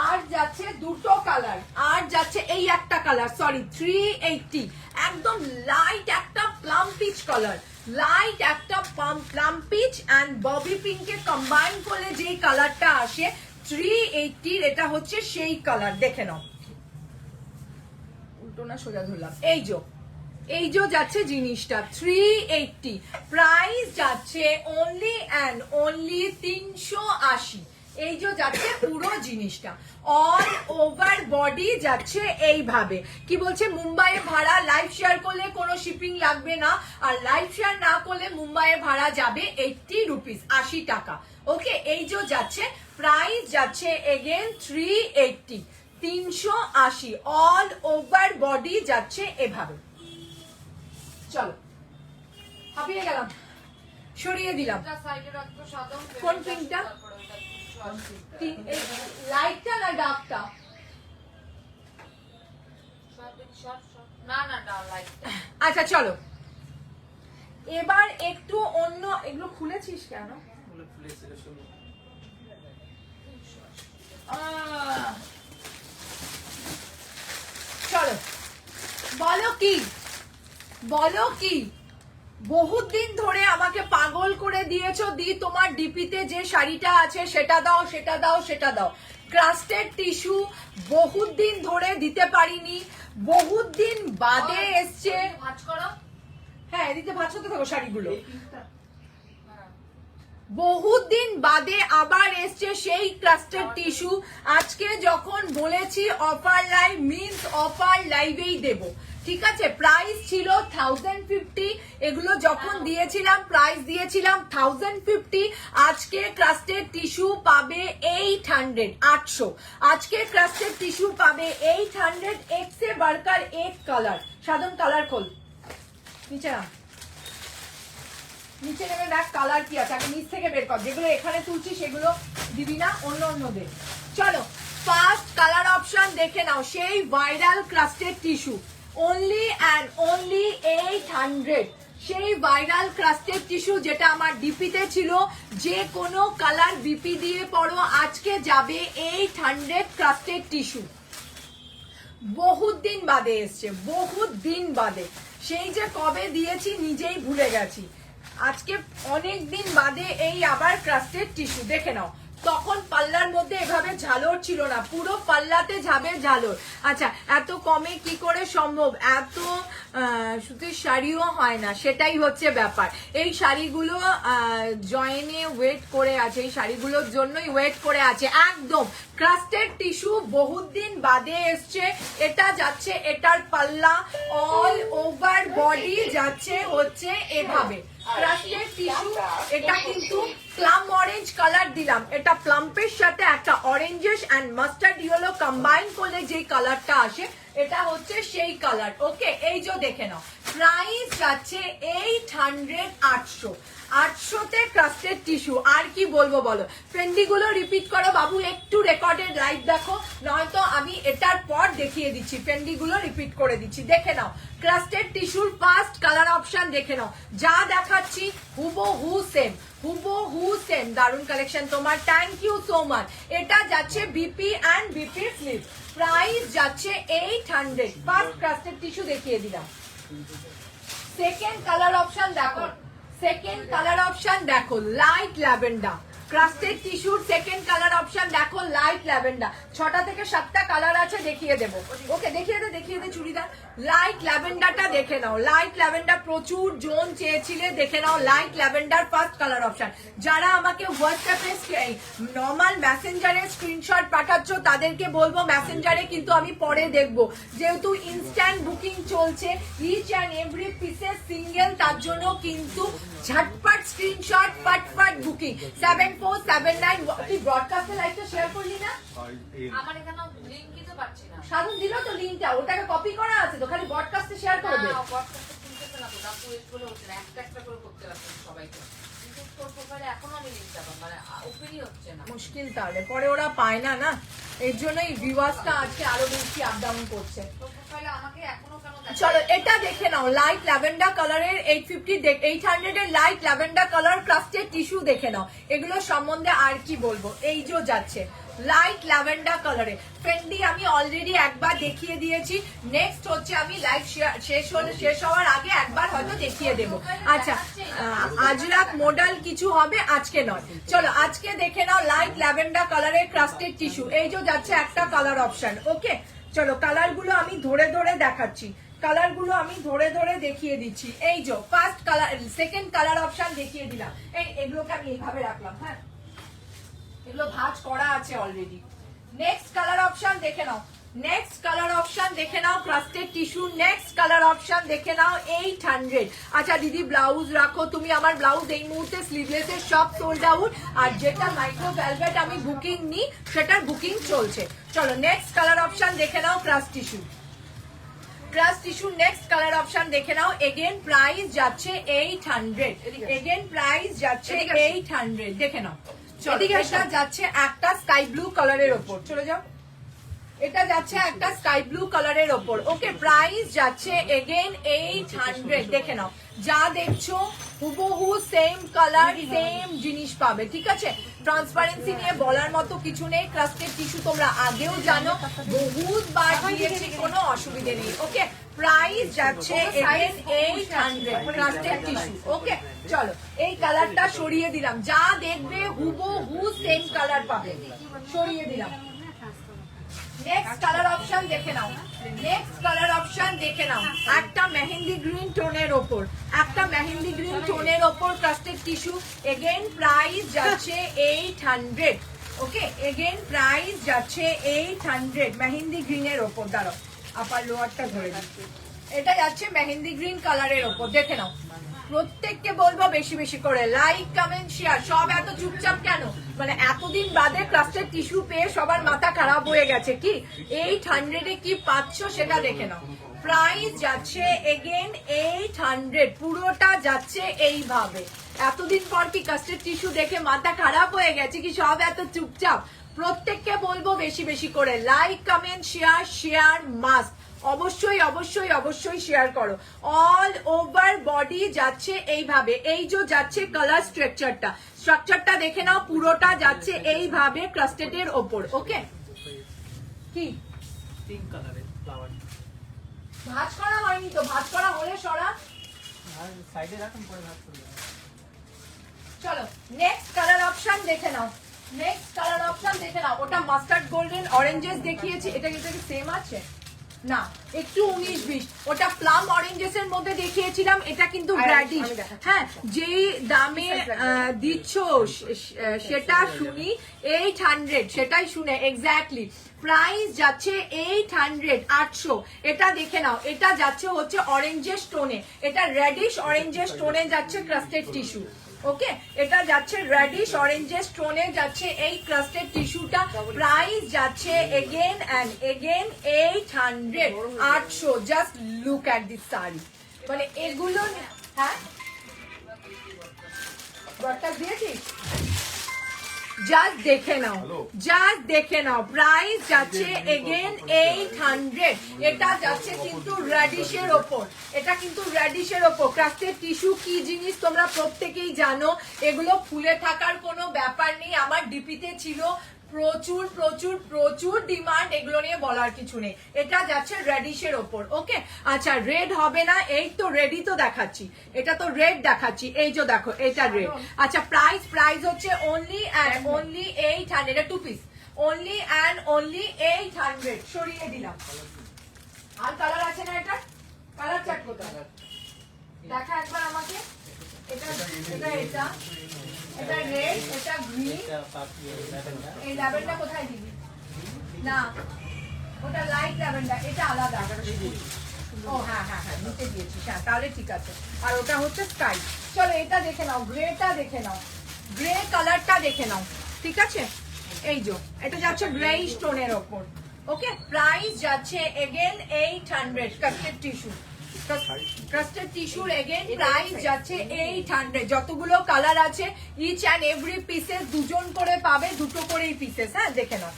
আর যাচ্ছে দুটো কালার, আর যাচ্ছে এই একটা কালার, সরি 380, একদম লাইট একটা প্লাম পিচ কালার, লাইট একটা প্লাম পিচ অ্যান্ড ববি পিঙ্কে কম্বাইন করলে যেই কালারটা আসে 380, এটা হচ্ছে সেই কালার। দেখে নাও, উল্টো না সোজা ধরলাম, এই যে যাচ্ছে জিনিসটা 380, প্রাইস যাচ্ছে অনলি অ্যান্ড অনলি 380। এই যে যাচ্ছে পুরো জিনিসটা, অল ওভার বডি যাচ্ছে এইভাবে। কি বলছে, মুম্বাইয়ে ভাড়া লাইভ শেয়ার করলে কোনো শিপিং লাগবে না, আর লাইভ শেয়ার না করলে মুম্বাইয়ে ভাড়া যাবে 80 রুপিস, 80 টাকা। ওকে, এই যে যাচ্ছে, প্রাইস যাচ্ছে এগেন 380, 380, অল ওভার বডি যাচ্ছে এভাবে। চলো, হাঁপিয়ে গেলাম, সরিয়ে দিলাম। সাইডে রাখতো সাদা, কোন পিঙ্কটা? লাইটটা না ডার্কটা? না না না, লাইট। আচ্ছা চলো, এবার একটু অন্য, এগুলো খুলেছিস কেন? বলে ফুলেছিল শুনি। চলো, বলো কি, বলো কি? বহুত দিন ধরে আমাকে পাগল করে দিয়েছো, দি তোমার ডিপিতে যে শাড়িটা আছে সেটা দাও, সেটা দাও, সেটা দাও। ক্রাস্টেড টিস্যু বহুত দিন ধরে দিতে পারিনি, বহুত দিন বাদে এসছে। ভাঁজ করো। হ্যাঁ, এদিকে ভাঁজ করতে থাকো শাড়িগুলো। এই পিঙ্কটা? বহুত দিন বাদে আবার এসছে সেই ক্রাস্টেড টিস্যু। আজকে যখন বলেছি অফার লাইভ মিন্স অফার লাইভেই দেব, ঠিক আছে? প্রাইস ছিল 1050, এগুলো যখন দিয়েছিলাম প্রাইস দিয়েছিলাম 1050। আজকে ক্রাস্টেড টিস্যু পাবে 800, 800। আজকে ক্রাস্টেড টিস্যু পাবে 800, এক্সে বার্কার এক কালার। সাধারণ কালার খোল, নিচে নাম, নিচে নেমে দেখ কালার কি আছে, আগে নিচ থেকে বের কর। যেগুলো এখানে তুলছি সেগুলো দিবি না, অন্য অন্য দে। চলো, ফার্স্ট কালার অপশন দেখে নাও, সেই viral crusted tissue, only and only 800। সেই ভাইরাল ক্রাস্টেড টিস্যু যেটা আমার ডিপিতে ছিল, যে কোনো কালার বিপি দিয়ে পড়ো, আজকে যাবে 800 ক্রাস্টেড টিস্যু। বহুত দিন বাদে এসছে, বহুত দিন বাদে, সেই যে কবে দিয়েছি নিজেই ভুলে গেছি। আজকে অনেক দিন বাদে এই আবার ক্রাস্টেড টিস্যু। দেখে নাও, তখন পাল্লার মধ্যে এভাবে ঝালর ছিল না, পুরো পাল্লাতে যাবে ঝালর। আচ্ছা, এত কমে কি করে সম্ভব? এত সুতির শাড়িও হয় না, সেটাই হচ্ছে ব্যাপার। এই শাড়িগুলো জয়েনে ওয়েট করে আছে, এই শাড়িগুলোর জন্যই ওয়েট করে আছে। একদম ক্রাস্টেড টিস্যু বহুত দিন বাদে এসছে। এটা যাচ্ছে, এটার পাল্লা অল ওভার বডি যাচ্ছে হচ্ছে এভাবে ক্রাস্টেড টিস্যু। এটা কিন্তু প্লাম অরেঞ্জ কালার দিলাম, এটা প্লাম্পের সাথে একটা oranges and mustard yellow combine করলে যে কালারটা আসে, এটা হচ্ছে সেই কালার। ওকে, এই যে দেখে নাও, প্রাইস যাচ্ছে 800, 800। 800তে ক্রাস্টেড টিস্যু। আর কি বলবো বলো? ফেন্ডি গুলো রিপিট করো বাবু, একটু রেকর্ডেড লাইভ দেখো, নয়তো আমি এটার পর দেখিয়ে দিচ্ছি। ফেন্ডি গুলো রিপিট করে দিচ্ছি, দেখে নাও। ক্রাস্টেড টিস্যুর ফার্স্ট কালার অপশন দেখে নাও, যা দেখাচ্ছি হুবহু সেম, হুবহু সেম। দারুন কালেকশন তোমার, থ্যাংক ইউ সো মাচ। এটা যাচ্ছে BP and BP sleeve, price যাচ্ছে 800। ফার্স্ট ক্রাস্টেড টিস্যু দেখিয়ে দিলাম। সেকেন্ড কালার অপশন দেখো, সেকেন্ড কালার অপশন দেখো লাইট ল্যাভেন্ডার, ক্রাস্টেড টিস্যুর সেকেন্ড কালার অপশন দেখো লাইট ল্যাভেন্ডার। 6টা থেকে 7টা কালার আছে, দেখিয়ে দেবো। ওকে, দেখিয়ে দে চুড়িদার। লাইট ল্যাভেন্ডারটা দেখে নাও, লাইট ল্যাভেন্ডার প্রচুর জন চেয়েছিলে, দেখে নাও light lavender first colour option. যারা আমাকে হোয়াটসঅ্যাপে নর্মাল মেসেঞ্জারে স্ক্রিনশট পাঠাচ্ছ তাদেরকে বলবো মেসেঞ্জারে কিন্তু আমি পরে দেখবো, যেহেতু ইনস্ট্যান্ট বুকিং চলছে each and every pieces single, তার জন্য কিন্তু ঝটপট স্ক্রিনশট ফটফট বুকিং। 7479 তুই ব্রডকাস্টে লাইভটা শেয়ার করলি না? আমার এখানে লিংক দিতে পারছি না। সাধন দিল তো লিংকটা, ওটাকে কপি করা আছে তো, খালি ব্রডকাস্টে শেয়ার করে দে। না, WhatsApp-এ খুলতেছে না তো, তার ওয়েট করে হচ্ছে না, একটা একটা করে করতে পারছি সবাইকে। কিন্তু তোর প্রোফাইলে এখনো আমি লিংকটা পাবো, মানে ওপেনই হচ্ছে না। মুশকিল, তাহলে পরে ওরা পায় না না, এর জন্যই ভিউয়ার্সটা আজকে আরো বেশি আপ ডাউন করছে। তোর প্রোফাইলে আমাকে এখনো কেন দেখাচ্ছে? চলো এটা দেখে নাও, লাইট ল্যাভেন্ডার কালারের 800 এর লাইট ল্যাভেন্ডার কালার ক্রাস্টেড টিস্যু দেখে নাও। এগুলো সম্বন্ধে আর কি বলবো, এই যে যাচ্ছে লাইট ল্যাভেন্ডার কালারে। ফেন্ডি আমি অলরেডি একবার দেখিয়ে দিয়েছি, নেক্সট হচ্ছে আমি লাইভ শেষ হওয়ার আগে একবার হয়তো দেখিয়ে দেব। আচ্ছা, আজরাক মডেল কিছু হবে, আজকে নয়। চলো আজকে দেখে নাও লাইট ল্যাভেন্ডার কালারের ক্রাস্টেড টিস্যু, এই যে যাচ্ছে একটা কালার অপশন। ওকে, চলো কালার গুলো আমি ধরে ধরে দেখাচ্ছি, কালার গুলো আমি ধরে ধরে দেখিয়ে দিচ্ছি। এই যে first colour, second colour option দেখিয়ে দিলাম। এগুলোকে আমি এইভাবে রাখলাম, হ্যাঁ এগুলো ভাঁজ করা আছে অলরেডি। নেক্সট কালার অপশন দেখে নাও, নেক্সট কালার অপশন দেখে নাও ক্রাস্টেড টিস্যু, নেক্সট কালার অপশন দেখে নাও 800। আচ্ছা দিদি ব্লাউজ রাখো তুমি, আমার ব্লাউজ এই মুহূর্তে স্লিভলেসের সব সোল্ড আউট, আর যেটা মাইক্রো ভেলভেট আমি বুকিং নিই সেটার বুকিং চলছে। চলো নেক্সট কালার অপশন দেখে নাও crust tissue, crust tissue next colour option দেখে নাও। এগেন প্রাইস যাচ্ছে 800, এগেন প্রাইস যাচ্ছে 800, দেখে নাও। এটা যাচ্ছে একটা স্কাই ব্লু কালারের ওপর, চলে যাও, এটা যাচ্ছে একটা স্কাই ব্লু কালারের ওপর। ওকে, প্রাইস যাচ্ছে এগেন 800, দেখে নাও। যা দেখছো হুবহু সেম কালার সেম জিনিস পাবে, ঠিক আছে? ট্রান্সপারেন্সি নিয়ে বলার মতো কিছু নেই, ক্রাস্টেড টিস্যু তোমরা আগেও জানো, বহুত বার দিয়েছি, কোনো অসুবিধে নেই। ওকে, প্রাইস যাচ্ছে এগেন 800 ক্রাস্টেড টিস্যু। ওকে, চলো এই কালারটা সরিয়ে দিলাম, যা দেখবে হুবহু সেম কালার পাবে, সরিয়ে দিলাম। নেক্সট কালার অপশন দেখে নাও, নেক্সট কালার অপশন দেখে নাও, একটা মেহেন্দি গ্রিন টোনের ওপর, একটা মেহেন্দি গ্রিন টোনের ওপর ক্রাস্টেড টিস্যু। এগেন প্রাইস যাচ্ছে 800। ওকে, এগেন প্রাইস যাচ্ছে 800 মেহেন্দি গ্রিনের ওপর। দাঁড়াও আপার লোয়ারটা ধরে দিচ্ছি, এটা যাচ্ছে মেহেন্দি গ্রিন কালারের ওপর, দেখে নাও। প্রত্যেককে বলবো বেশি বেশি করে লাইক কমেন্ট শেয়ার। সব এত চুপচাপ কেন, মানে এতদিন বাদে ক্রাস্টেড টিস্যু পেয়ে সবার মাথা খারাপ হয়ে গেছে কি? 800 কি পাচ্ছ সেটা দেখে নাও। প্রাইস যাচ্ছে এগেন 800, পুরোটা যাচ্ছে এইভাবে। এতদিন পর কি ক্রাস্টেড টিস্যু দেখে মাথা খারাপ হয়ে গেছে কি? সব এত চুপচাপ। প্রত্যেককে বলবো বেশি বেশি করে like comment share, share must, অবশ্যই অবশ্যই অবশ্যই শেয়ার করো। অল ওভার বডি যাচ্ছে এইভাবে, এই যে যাচ্ছে কালার স্ট্রাকচারটা দেখে নাও, পুরোটা যাচ্ছে এইভাবে ক্রাস্টেডের ওপর। ওকে, কি পিঙ্ক কালারের ফ্লাওয়ার, ভাঁজ করা হয়নি তো, ভাঁজ করা হলে সরা। আর সাইডে রাখুন, পরে ভাগ করে দেবেন। চলো নেক্সট কালার অপশন দেখে নাও, নেক্সট কালার অপশন দেখে নাও। ওটা মাস্টার্ড গোল্ডেন অরেঞ্জেস দেখিয়েছি, এটা কি সেম আছে না? একটু 19-20, ওটা প্লাম অরেঞ্জেস এর মধ্যে দেখিয়েছিলাম, এটা কিন্তু গ্র্যাডিশ। হ্যাঁ, যেই দামে দিচ্ছ সেটা শুনি 800, সেটাই শুনে এক্স্যাক্টলি। প্রাইস যাচ্ছে 800, 800। এটা দেখে নাও, এটা যাচ্ছে হচ্ছে অরেঞ্জেস টোনে, এটা রেডিশ অরেঞ্জেস টোনে যাচ্ছে ক্রাস্টেড টিস্যু। ওকে, এটা যাচ্ছে রেডিশ অরেঞ্জেস টোনে যাচ্ছে এই ক্রাস্টেড টিস্যুটা। প্রাইস যাচ্ছে again and again 800, 800। Just look at this sari, মানে এগুলো। হ্যাঁ, বটটা দিয়েছিস? জাস্ট দেখে নাও, জাস্ট দেখে নাও। প্রাইস যাচ্ছে এগেন 800, এটা যাচ্ছে কিন্তু রেডিশের ওপর, এটা কিন্তু রেডিশের ওপর। ক্রাস্টেড টিস্যু কি জিনিস তোমরা প্রত্যেকেই জানো, এগুলো ফুলে থাকার কোনো ব্যাপার নেই। আমার ডিপিতে ছিল প্রচুর প্রচুর প্রচুর ডিমান্ড, এগুলো নিয়ে বলার কিছু নেই। এটা যাচ্ছে রেডিশের ওপর, ওকে। আচ্ছা রেড হবে না, এই তো রেডি তো দেখাচ্ছি, এটা তো রেড দেখাচ্ছি, এই যে দেখো এটা রেড। আচ্ছা প্রাইস হচ্ছে অনলি অ্যান্ড অনলি 800, এটা 2 পিস, অনলি অ্যান্ড অনলি 800। সরিয়ে দিলাম। আর কালার আছে না, এটা কালার চার্ট কোথায় দেখা একবার আমাকে। এটা এটা এটা এটা রেড, এটা গ্রিন, এটা পাপি ল্যাভেন্ডার এই ল্যাভেন্ডার কোথায় দিবি? না ওটা লাইট ল্যাভেন্ডার, এটা আলাদা। ও হ্যাঁ হ্যাঁ হ্যাঁ নিচে দিয়েছি, হ্যাঁ তাহলে ঠিক আছে। আর ওটা হচ্ছে স্কাই। চলো এটা দেখে নাও, গ্রেটা দেখে নাও, গ্রে কালারটা দেখে নাও, ঠিক আছে। এই যে এটা যাচ্ছে গ্রে স্টোনের ওপর, ওকে। প্রাইস যাচ্ছে এগেন 800, কাস্টেড টিস্যু, কাস্টেড টিস্যুর এগেন প্রাইস যাচ্ছে 800। যতগুলো কালার আছে ইচ অ্যান্ড এভরি পিসেস দুজন করে পাবে, দুটো করেই পিসেস, হ্যাঁ দেখে নাও।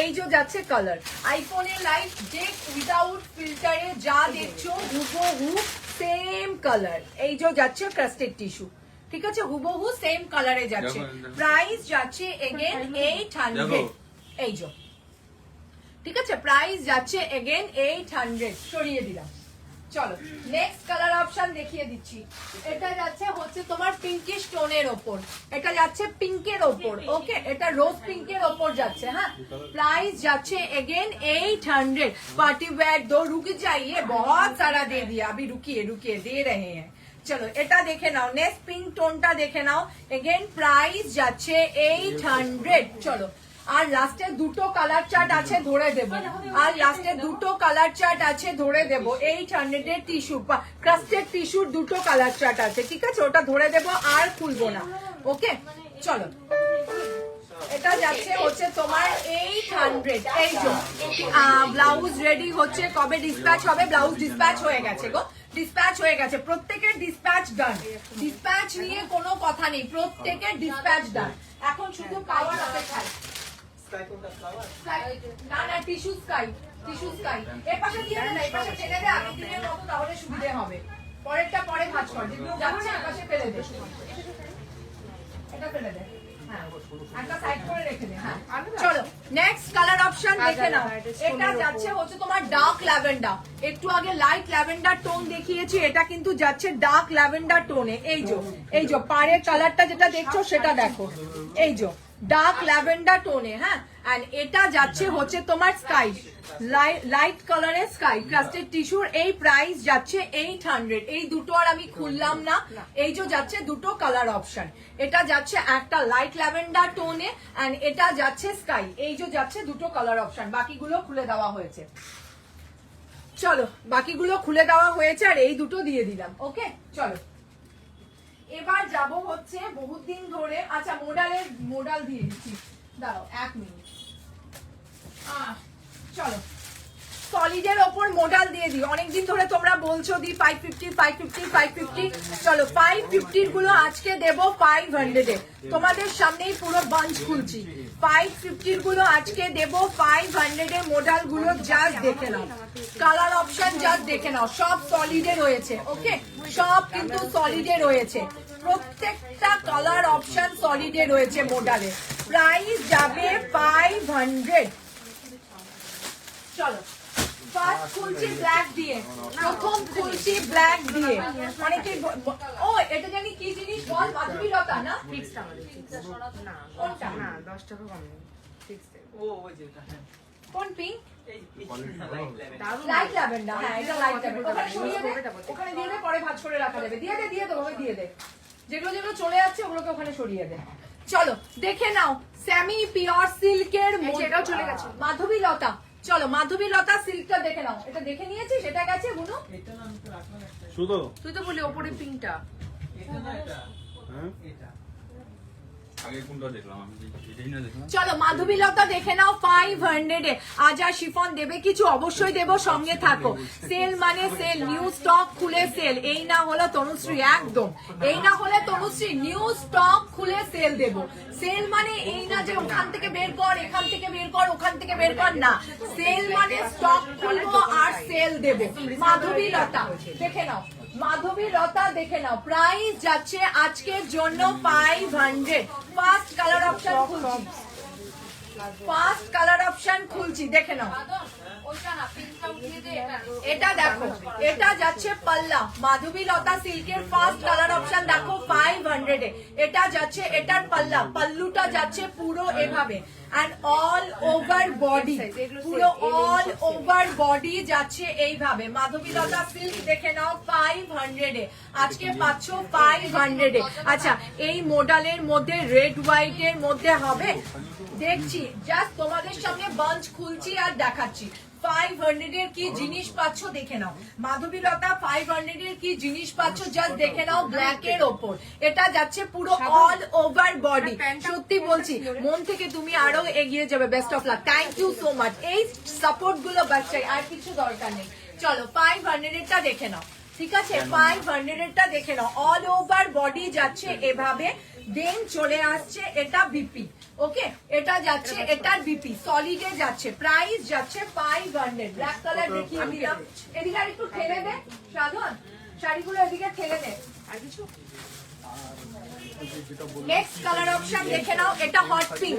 এই যে যাচ্ছে কালার, আইফোনে লাইট ডেক উইদাউট ফিল্টারে যা দেখছো হুবহু সেম কালার। এই যে যাচ্ছে কাস্টেড টিস্যু, ঠিক আছে, হুবহু সেম কালারে যাচ্ছে। প্রাইস যাচ্ছে এগেন 800, এই যে ঠিক আছে। প্রাইস যাচ্ছে এগেন 800, সরিয়ে দিলাম। চলো নেক্সট কালার অপশন দেখিয়ে দিচ্ছি। এটা যাচ্ছে হচ্ছে তোমার পিঙ্কিশ টোনের ওপর, এটা যাচ্ছে পিঙ্কের ওপর, ওকে। এটা রোজ পিঙ্কের ওপর যাচ্ছে, হ্যাঁ। प्राइस যাচ্ছে अगेन 800। पार्टी वेयर दो रुक जाइए, बहुत सारा दे दिया, अभी रुकिए रुकिए दे रहे हैं। चलो এটা দেখে নাও, নেক্সট পিঙ্ক টোনটা দেখে নাও। अगेन প্রাইস যাচ্ছে 800। চলো আর লাস্টে দুটো কালার চার্ট আছে ধরে দেব, আর লাস্টে দুটো কালার চার্ট আছে ধরে দেব। 800 এর টিস্যু, ক্রাস্টেড টিস্যুর দুটো কালার চার্ট আছে, ঠিক আছে, ওটা ধরে দেব আর খুলবো না, ওকে। চলো এটা যাচ্ছে হচ্ছে তোমার 800। এই যে ব্লাউজ রেডি হচ্ছে, কবে ডিসপ্যাচ হবে? ব্লাউজ ডিসপ্যাচ হয়ে গেছে গো, ডিসপ্যাচ হয়ে গেছে, প্রত্যেকের ডিসপ্যাচ ডান, ডিসপ্যাচ নিয়ে কোনো কথা নেই, প্রত্যেকের ডিসপ্যাচ ডান। এখন শুধু পাওয়ার অপেক্ষায়। স্কাই কোনটা ফ্লাওয়ার না না টিস্যু স্কাই, টিস্যু স্কাই। এর পাশে দিয়ে দে না, এই পাশে ফেলে দে, আগে দিনের মতো, তাহলে সুবিধা হবে। পরেরটা পরে ভাঁজ কর, যেগুলো যাচ্ছে এর পাশে ফেলে দে, এটা ফেলে দে, হ্যাঁ একটা সাইড করে রেখে দে, হ্যাঁ। চলো নেক্সট কালার অপশন দেখে নাও। এটা যাচ্ছে হচ্ছে তোমার ডার্ক ল্যাভেন্ডার, একটু আগে লাইট ল্যাভেন্ডার টোন দেখিয়েছি, এটা কিন্তু যাচ্ছে ডার্ক ল্যাভেন্ডার টোনে। এই যে পাড়ের কালারটা যেটা দেখছো সেটা দেখো, এই যে ডার্ক ল্যাভেন্ডার টোনে, হ্যাঁ। এন্ড এটা যাচ্ছে হচ্ছে তোমার স্কাই, লাইট কালারের স্কাই ক্রাস্টেড টিস্যুর। এই প্রাইস যাচ্ছে 800। এই দুটো আর আমি খুললাম না, এই যে যাচ্ছে দুটো কালার অপশন। এটা যাচ্ছে একটা লাইট ল্যাভেন্ডার টোনে এন্ড এটা যাচ্ছে স্কাই, এই যে যাচ্ছে দুটো কালার অপশন। বাকিগুলো খুলে দেওয়া হয়েছে, চলো বাকিগুলো খুলে দেওয়া হয়েছে আর এই দুটো দিয়ে দিলাম, ওকে। চলো এবার যাব হচ্ছে বহুত দিন ধরে, আচ্ছা মোডাল দিয়ে দিচ্ছি, দাঁড়াও 1 মিনিট। চলো সলিডের ওপর মোডাল দিয়ে দিই, অনেকদিন ধরে তোমরা বলছো দি 550 550 550। চলো 550 গুলো আজকে দেবো 500 এ, তোমাদের সামনেই পুরো বাঞ্চ খুলছি। 550 গুলো আজকে দেবো 500 এ। মোডাল গুলো জাস্ট দেখে নাও, কালার অপশন জাস্ট দেখে নাও, সব সলিডে রয়েছে, ওকে, সব কিন্তু সলিডে রয়েছে, প্রত্যেকটা কালার অপশন সলিডে রয়েছে মোডালে। প্রাইস যাবে 500। চলো ফার্স্ট খুলছি ব্ল্যাক দিয়ে, প্রথম খুলছি ব্ল্যাক দিয়ে। অনেকে ও এটা জানি কি জিনিস বল, মাধবীলতা না? ফিক্সড আমাদের কোনটা? না 10 টাকা কম ফিক্সড। ও ওই যে ওটা হ্যাঁ কোন পিঙ্ক? এই লাইট লেভেল লাইট ল্যাভেন্ডার, হ্যাঁ এটা লাইট ল্যাভেন্ডার। ওখানে সরিয়ে দে, ওখানে দিয়ে দে, পরে ভাঁজ করে রাখা যাবে। দিয়ে দে ওই দিয়ে দে, যেগুলো যেগুলো চলে যাচ্ছে ওগুলোকে ওখানে সরিয়ে দে। চলো দেখে নাও সেমি পিওর সিল্কের, এটাও চলে গেছে মাধবীলতা। চলো মাধবীলতা সিল্কটা দেখে নাও, এটা দেখে নিয়েছিস, এটা গেছে বুনু। এটা না আমি তো রাখলাম একটা, শুধু তুই তো বলি ওপরে পিঙ্কটা, এটা না এটা হ্যাঁ এটা আগে কোনটা দেখলাম আমি, এটাই না দেখলাম। চলো মাধবীলতা দেখে নাও 500 এ। আজ আর শিফন দেবে কিছু, অবশ্যই দেবো, সঙ্গে থাকো। সেল মানে সেল, নিউ স্টক খুলে সেল, এই না হলো তনুশ্রী, একদম এই না হলে তনুশ্রী, নিউ স্টক খুলে সেল দেবো। সেল মানে এই না যে ওখান থেকে বের কর, এখান থেকে বের কর, ওখান থেকে বের কর, না। সেল মানে স্টক খুলবো আর সেল দেবো। মাধবীলতা দেখে নাও, মাধবীলতা দেখে নাও, প্রাইস যাচ্ছে আজকের জন্য 500। ফার্স্ট কালার অপশন খুলছি, ফার্স্ট কালার অপশন খুলছি, দেখে নাও। ওইটা না, পিঙ্কটা উঠিয়ে দে, এটা নে। এটা দেখো, এটা যাচ্ছে পাল্লা, মাধবীলতা সিল্কের ফার্স্ট কালার অপশন দেখো 500 এ। এটা যাচ্ছে এটার পাল্লা, পাল্লুটা যাচ্ছে পুরো এভাবে এন্ড অল ওভার বডি, পুরো অল ওভার বডি যাচ্ছে এইভাবে। মাধবীলতা সিল্ক দেখে নাও 500 এ, আজকে পাচ্ছ 500 এ। আচ্ছা, এই মডেলের মধ্যে রেড হোয়াইট এর মধ্যে হবে, দেখছি জাস্ট তোমাদের সামনে বাঞ্চ খুলছি আর দেখাচ্ছি 500 এর কি জিনিস পাচ্ছ দেখে নাও। মাধবীলতা 500 এর কি জিনিস পাচ্ছ জাস্ট দেখে নাও, ব্ল্যাক এর ওপর। এটা যাচ্ছে পুরো অল ওভার বডি। সত্যি বলছি, মন থেকে তুমি আরো এগিয়ে যাবে। Best of luck, thank you so much. এই সাপোর্ট গুলো বাচ্চাই, আর কিছু দরকার নেই। চলো 500 এরটা দেখে নাও, ঠিক আছে? 500 এরটা দেখে নাও, অল ওভার বডি যাচ্ছে এভাবে। দেন চলে আসছে এটা বিপি, ওকে? এটা যাচ্ছে এটার বিপি সলিডে যাচ্ছে, প্রাইস যাচ্ছে 500। ব্ল্যাক কালার দেখিয়ে দিলাম, এদিকে আর একটু ঠেলে দে সাধন, শাড়িগুলো এদিকে ঠেলে দে। আর কিছু নেক্সট কালার অপশন দেখে নাও, এটা hot pink.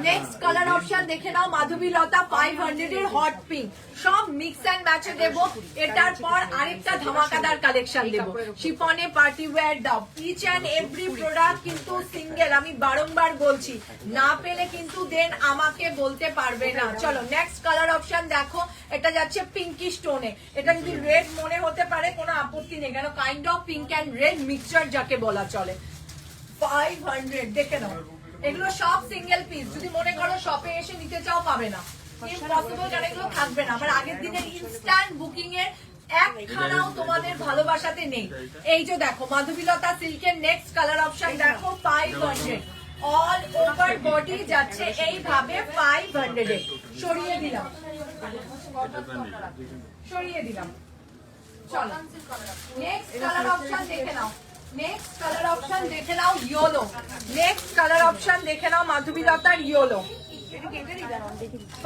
Next colour option দেখে নাও, মাধবীলতা 500 এর হট পিঙ্ক। সব মিক্স এন্ড ম্যাচে দেব। এটার পর আরেকটা ধামাকাদার কালেকশন দেব, শিফনে পার্টি ওয়্যার দাও। ইচ এন্ড এভরি প্রোডাক্ট কিন্তু সিঙ্গেল, আমি বারংবার বলছি, না পেলে কিন্তু দেন আমাকে বলতে পারবে না। চলো নেক্সট কালার অপশন দেখো, এটা যাচ্ছে পিঙ্কি স্টোনে। এটা যদি রেড মনে হতে পারে কোনো আপত্তি নেই, কেন kind of pink and red mixture যাকে বলা চলে। 500 দেখে নাও, এগুলো সব সিঙ্গেল পিস। যদি মনে করো শপে এসে নিতে চাও পাবে না, ইম্পসিবল, কারণ এগুলো থাকবে না। আমার আগের দিনের ইনস্ট্যান্ট বুকিং এর একখানাও তোমাদের ভালোবাসাতে নেই। এই যে দেখো, মাধবীলতা সিল্কের নেক্সট কালার অপশন দেখো 500, অল ওভার বডি যাচ্ছে এইভাবে 500 এ। সরিয়ে দিলাম, সরিয়ে দিলাম। চলো নেক্সট কালার অপশন দেখে নাও, নেক্সট কালার অপশন দেখে নাও ইয়েলো। নেক্সট কালার অপশন দেখে নাও মাধবীলতার ইয়েলো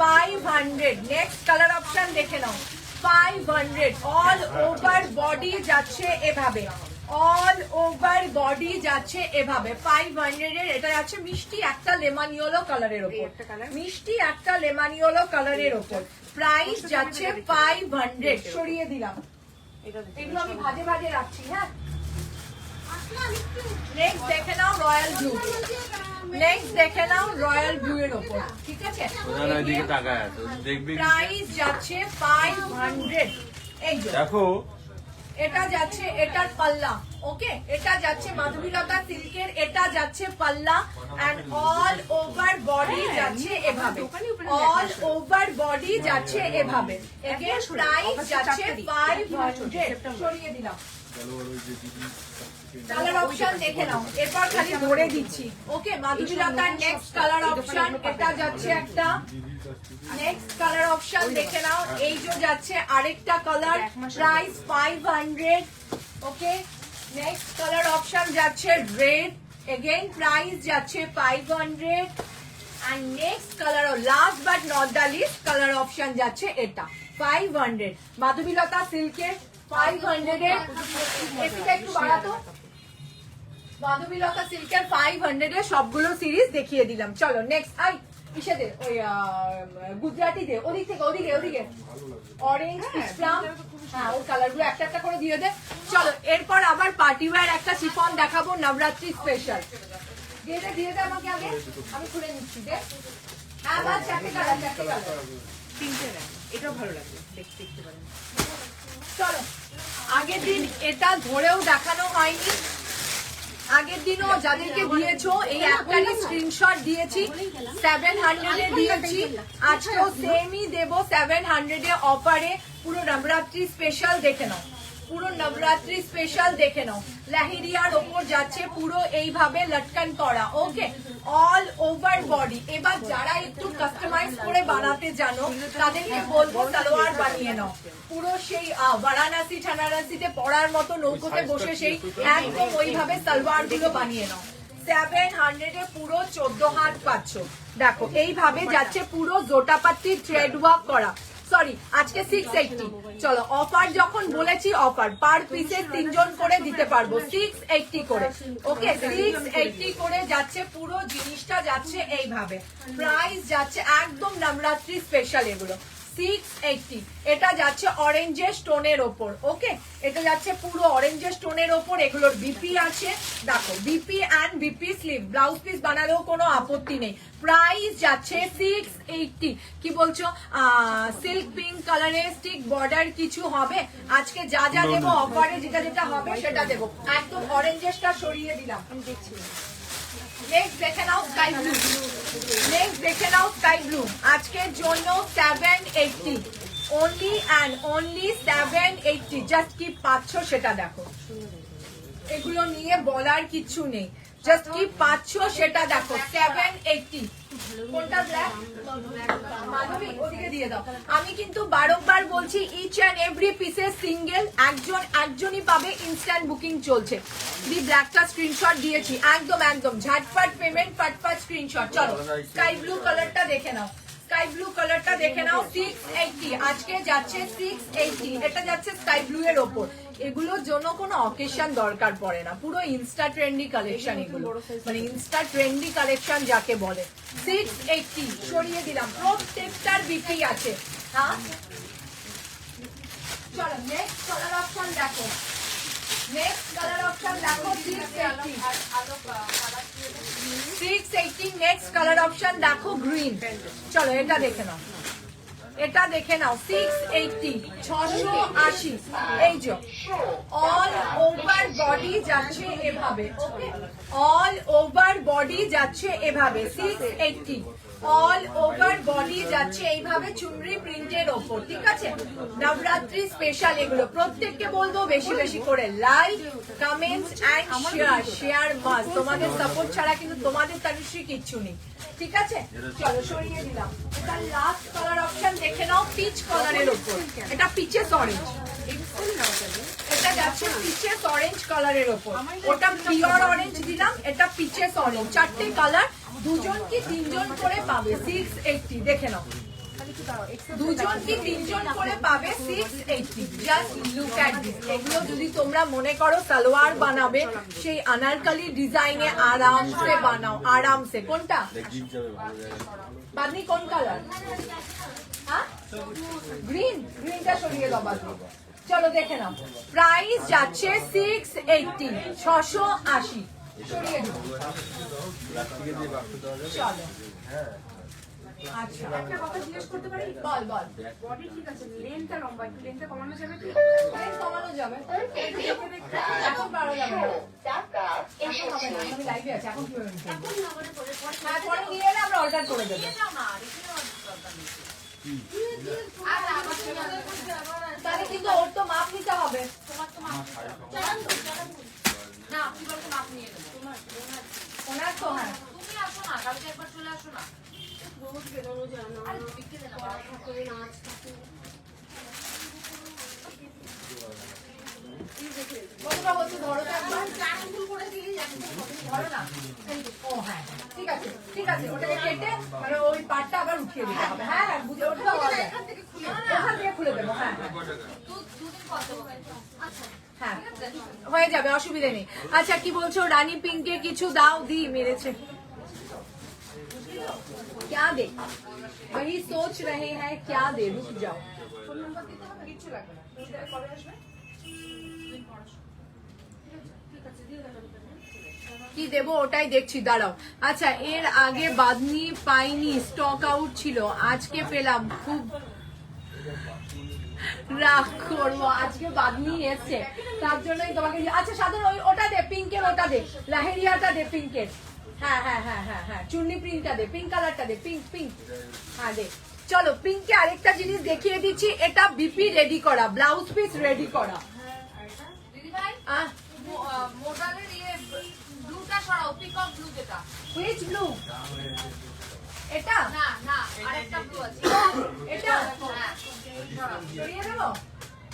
500। নেক্সট কালার অপশন দেখে নাও 500, অল ওভার বডি যাচ্ছে এভাবে, অল ওভার বডি যাচ্ছে এভাবে 500 এর। এটা যাচ্ছে মিষ্টি একটা লেমন ইয়েলো কালারের ওপর, মিষ্টি একটা লেমন ইয়েলো কালারের ওপর। প্রাইস যাচ্ছে 500। সরিয়ে দিলাম, এগুলো আমি ভাজে ভাজে রাখছি। হ্যাঁ, নেক্সট দেখে নাও রয়্যাল ব্লু। নেক্সট দেখে নাও রয়্যাল ব্লু এর ওপর, ঠিক আছে? প্রাইস যাচ্ছে 500। এই যে দেখো, এটা যাচ্ছে এটার পাল্লা, ওকে? এটা যাচ্ছে মাধবীলতা সিল্কের, এটা যাচ্ছে পাল্লা এন্ড অল ওভার বডি যাচ্ছে এভাবে, অল ওভার বডি যাচ্ছে এভাবে। এগেন প্রাইস যাচ্ছে 500। সরিয়ে দিলাম। কালার অপশন দেখে নাও, এরপর খালি ধরে দিচ্ছি, ওকে? মাধবীলতার নেক্সট কালার অপশন এটা যাচ্ছে একটা। নেক্সট কালার অপশন দেখে নাও, এই যে যাচ্ছে আরেকটা colour, price 500, okay? Next colour option যাচ্ছে রেড, এগেইন প্রাইস যাচ্ছে 500 and next colour, last but not the least colour option যাচ্ছে এটা 500। মাধবীলতা সিল্কের 500 এর, এসিটা একটু বাড়াতো। মাধবীলতা সিল্কের 500 এর সবগুলো সিরিজ দেখিয়ে দিলাম। চলো নেক্সট, আই ইসে দে, ওই গুজরাটি দে, ওদিক থেকে ওদিকে, ওদিকে অরেঞ্জ প্লাম, হ্যাঁ ওই কালারগুলো একটা একটা করে দিয়ে দে। চলো এরপর আবার পার্টি ওয়্যার একটা শিফন দেখাবো, নবরাত্রি স্পেশাল। দিয়ে দে, দিয়ে দে আমাকে আগে, আমি খুলে নিচ্ছি। দে, হ্যাঁ বাস, চারটে কালার, চারটে কালার, তিনটে নেই, এটাও ভালো লাগবে, দেখতে পারেন। চলো, আগের দিন এটা ধরেও দেখানো হয়নি, আগের দিনও যাদেরকে দিয়েছো এই একটারই স্ক্রিনশট দিয়েছি, 700 এ দিয়েছি, আজকেও সেমই দেবো 700 এ অফারে। পুরো নবরাত্রি স্পেশাল দেখে নাও, পুরো নবরাত্রি স্পেশাল দেখে নাও। লাহেরিয়ার ওপর যাচ্ছে পুরো এইভাবে লটকান করা, ওকে? All over body. এবার যারা একটু কাস্টমাইজ করে বানাতে জানো তাদেরকে বলবো সালোয়ার বানিয়ে নাও, পুরো সেই বারাণসী ঠানারসিতে পড়ার মতো নৌকোতে বসে সেই একদম ওইভাবে সালোয়ার গুলো বানিয়ে নাও। 700 এ পুরো 14 হাত পাচ্ছ। দেখো এইভাবে যাচ্ছে পুরো জোটাপাত্তি থ্রেড ওয়ার্ক করা, সরি আজকে 680। চলো অফার যখন বলেছি অফার পার পিসে 3 জন করে দিতে পারবো 680 করে। ওকে 680 করে যাচ্ছে, পুরো জিনিসটা যাচ্ছে এইভাবে, প্রাইস যাচ্ছে একদম নবরাত্রি স্পেশাল এগুলো 680। এটা যাচ্ছে অরেঞ্জের স্টোনের ওপর। ওকে এটা যাচ্ছে পুরো অরেঞ্জের স্টোনের ওপর, এগুলোর বিপি আছে দেখো, BP and BP sleeve, blouse piece বানালেও কোনো আপত্তি নেই। প্রাইস যাচ্ছে 680। কি বলছো সিল্ক পিঙ্ক কালারের স্টিক বর্ডার কিছু হবে? আজকে যা যা দেবো অফারে যেটা যেটা হবে সেটা দেবো। একদম অরেঞ্জেসটা সরিয়ে দিলাম। নেক্সট দেখে নাও স্কাই ব্লু, নেক্সট দেখে নাও স্কাই ব্লু, আজকের জন্য 780 অনলি অ্যান্ড অনলি 780। জাস্ট কি পাচ্ছ সেটা দেখো, এগুলো নিয়ে বলার কিছু নেই, জাস্ট কি পাচ্ছ সেটা দেখো 780। কোনটা ব্ল্যাক? মাধবী ওদিকে দিয়ে দাও। আমি কিন্তু বারবার বলছি ইচ অ্যান্ড এভরি পিসের সিঙ্গেল একজনই পাবে, ইনস্ট্যান্ট বুকিং চলছে। দি ব্ল্যাকটা স্ক্রিনশট দিয়েছি, একদম একদম ঝাটফাট পেমেন্ট, ফাটফাট স্ক্রিনশট। চলো স্কাই ব্লু কালারটা দেখে নাও, স্কাই ব্লু কালারটা দেখে নাও 680। আজকে যাচ্ছে 680, এটা যাচ্ছে স্কাই ব্লু এর ওপর। এগুলোর জন্য কোনো অকেশন দরকার পড়ে না, পুরো ইনস্টা ট্রেন্ডি কালেকশন এগুলো, মানে ইনস্টা ট্রেন্ডি কালেকশন যাকে বলে। 680 সরিয়ে দিলাম, প্রত্যেকটার বিক্রি আছে। হ্যাঁ চলো নেক্সট কালার অপশন দেখো, নেক্সট কালার অপশন দেখো 680 নেক্সট কালার অপশন দেখো গ্রিন। চলো এটা দেখে নাও, এটা দেখে নাও 680 680। এই যে অল ওভার বডি যাচ্ছে এভাবে, ওকে অল ওভার বডি যাচ্ছে এভাবে 680, অল ওভার বডি যাচ্ছে এইভাবে চুনরি প্রিন্টের ওপর। ঠিক আছে নবরাত্রি স্পেশাল এগুলো। প্রত্যেককে বলবো বেশি বেশি করে like comments and share, share must. তোমাদের সাপোর্ট ছাড়া কিন্তু তোমাদের তনুশ্রী কিচ্ছু নেই। ঠিক আছে চলো সরিয়ে দিলাম। এটা লাস্ট কালার অপশন দেখে নাও, পিচ কালারের ওপর, এটা পিচেস অরেঞ্জ, এটা যাচ্ছে পিচেস অরেঞ্জ কালারের ওপর। ওটা পিওর অরেঞ্জ দিলাম, এটা পিচেস অরেঞ্জ। চারটে কালার, দুজন কি তিনজন করে পাবে 680। দেখে নাও দুজন কি তিনজন করে পাবে 680। Just look at this. এগুলো যদি তোমরা মনে করো সালোয়ার বানাবে, সেই আনারকলি ডিজাইনে আরামসে বানাও, আরামসে। কোনটা বাদনি, কোন কালার? হ্যাঁ গ্রিন, গ্রিনটা সরিয়ে দাও বাদনি। চলো দেখে নাও, প্রাইস যাচ্ছে 680 680 সরিয়ে দিও। চলো আচ্ছা একটা কথা জিজ্ঞেস করতে পারি? বল বল। বডি ঠিক আছে, লেন্থটা লম্বা, একটু লেন্থটা কমানো যাবে কি? লেন্থ কমানো যাবে, এখন পারা যাবে না, এখন হবে না, আমি লাইভে আছি এখন। কি হবে? এখন না বলে পরে পরে নিয়ে এলে আমরা অর্ডার করে দেব। নিয়ে যাও না, রেখে দাও দরকার নেই। আর আমার তাহলে কিন্তু ওর তো মাপ নিতে হবে। তোমার তো মাপ না, আপনি বলতে মাপ নিয়ে দেবো। তোমার ওনার তো হ্যাঁ, তুমি আসো না, কালকে একবার চলে আসো না। রোজ বেরোনো যায় না, পড়াশোনা করে নাচ থাকে। কতটা বলছো ধরো তো একবার, ভুল করে দিলি ধরো না। ও হ্যাঁ ঠিক আছে ঠিক আছে, ওটাকে কেটে মানে ওই পাটটা আবার উঠিয়ে দিতে হবে। হ্যাঁ হ্যাঁ বুঝে, ওটা এখান থেকে খুলে দেবো। হ্যাঁ হ্যাঁ হয়ে যাবে, অসুবিধা নেই। আচ্ছা কি বলছো রানী পিঙ্কে কিছু দাও? দি মেরেছে। क्या दे वही सोच रहे हैं, क्या दे, रुक जाओ। फोन नंबर দিতে হবে, কিছু লাগবে না। তুমি তাহলে কবে আসবে? কি দেবো ওটাই দেখছি, দাঁড়াও। আচ্ছা এর আগে বাদনি পাইনি, স্টক আউট ছিল, আজকে পেলাম, খুব রাগ করবো। আজকে বাদনি এসছে তার জন্যই তোমাকে। আচ্ছা সাধারণ ওটা দে, পিঙ্কের ওটা দে, লাহেরিয়াটা দে পিঙ্কের। হ্যাঁ হ্যাঁ হ্যাঁ হ্যাঁ হ্যাঁ চুন্নি প্রিন্টটা দে, পিঙ্ক কালারটা দে, পিঙ্ক পিঙ্ক হ্যাঁ দে। চলো পিঙ্কে আরেকটা জিনিস দেখিয়ে দিচ্ছি, এটা বিপি রেডি করা, ব্লাউজ পিস রেডি করা। দিদি ভাই মোডালের ইয়ে ব্লুটা সরাও, পিকক ব্লু যেটা। Which blue? এটা না না, আরেকটা ব্লু আছে এটা। হ্যাঁ সরিয়ে দেব,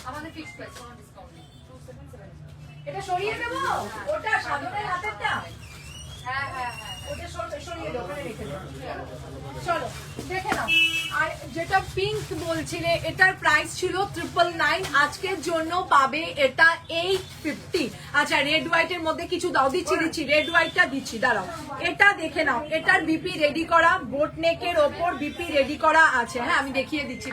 আমাদের ফিক্সড প্রাইস, কোনো ডিসকাউন্ট নেই। 277 এটা সরিয়ে দেব, ওটা সাধনের হাতেরটা। হ্যাঁ হ্যাঁ হ্যাঁ ওটা সরিয়ে দাও, ওখানে রেখে দাও। চলো দেখে নাও। আর যেটা পিঙ্ক বলছিলে এটার প্রাইস ছিল 999, আজকের জন্য পাবে এটা 850। আচ্ছা রেড হোয়াইটের মধ্যে কিছু দাও, দিচ্ছি রেড হোয়াইটটা দিচ্ছি, দাঁড়াও। এটা দেখে নাও, এটার বিপি রেডি করা, বোট নেকের ওপর বিপি রেডি করা আছে। হ্যাঁ আমি দেখিয়ে দিচ্ছি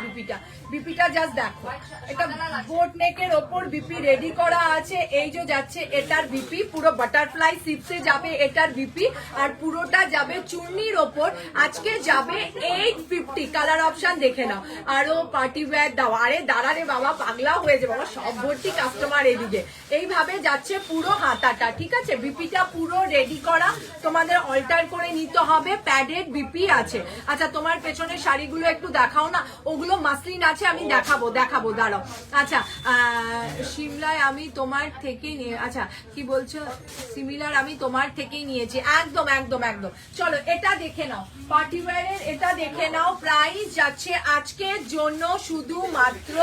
বিপিটা জাস্ট দেখো। এটা বোট নেকের ওপর বিপি রেডি করা আছে। এই যে যাচ্ছে এটার বিপি, পুরো বাটারফ্লাই সিপসে যাবে এটার বিপি, আর পুরোটা যাবে চুন্নির ওপর। আজকে যাবে 850। কালার অপশন দেখে নাও। আরো পার্টি ওয়্যার দাও। আরে দাঁড়া রে বাবা, পাগলা হয়ে যাবে বাবা, সব ভর্তি কাস্টমার এদিকে। এইভাবে যাচ্ছে পুরো হাতাটা, ঠিক আছে? বিপিটা পুরো রেডি করা, তোমাদের অল্টার করে নিতে হবে, প্যাডেড বিপি আছে। আচ্ছা তোমার পেছনের শাড়িগুলো একটু দেখাও না, ওগুলো মাসলিন আছে, আমি দেখাবো দাঁড়াও। আচ্ছা সিমলায় আমি তোমার থেকে নিয়ে, আচ্ছা কি বলছো, সিমিলার আমি তোমার থেকেই নিয়েছি, একদম। চলো এটা দেখে নাও, পার্টি ওয়্যারের এটা দেখে নাও। প্রাইস যাচ্ছে আজকের জন্য শুধুমাত্র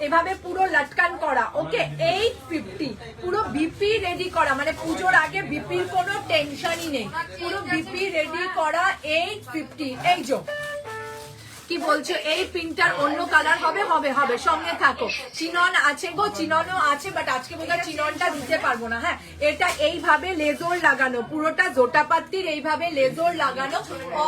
এভাবে পুরো লটকান করা, ওকে, 850। পুরো বিপি রেডি করা, মানে পুজোর আগে বিপির কোনো টেনশনই নেই, পুরো বিপি রেডি করা 850। এই যে কি বলছো, এই পিঙ্কটার অন্য কালার হবে, সঙ্গে থাকো। চিনন আছে গো, চিননও আছে, বাট আজকে বোধহয় চিননটা দিতে পারবো না। হ্যাঁ এটা এইভাবে লেজর লাগানো, পুরোটা জোটাপাত্তির এইভাবে লেজর লাগানো,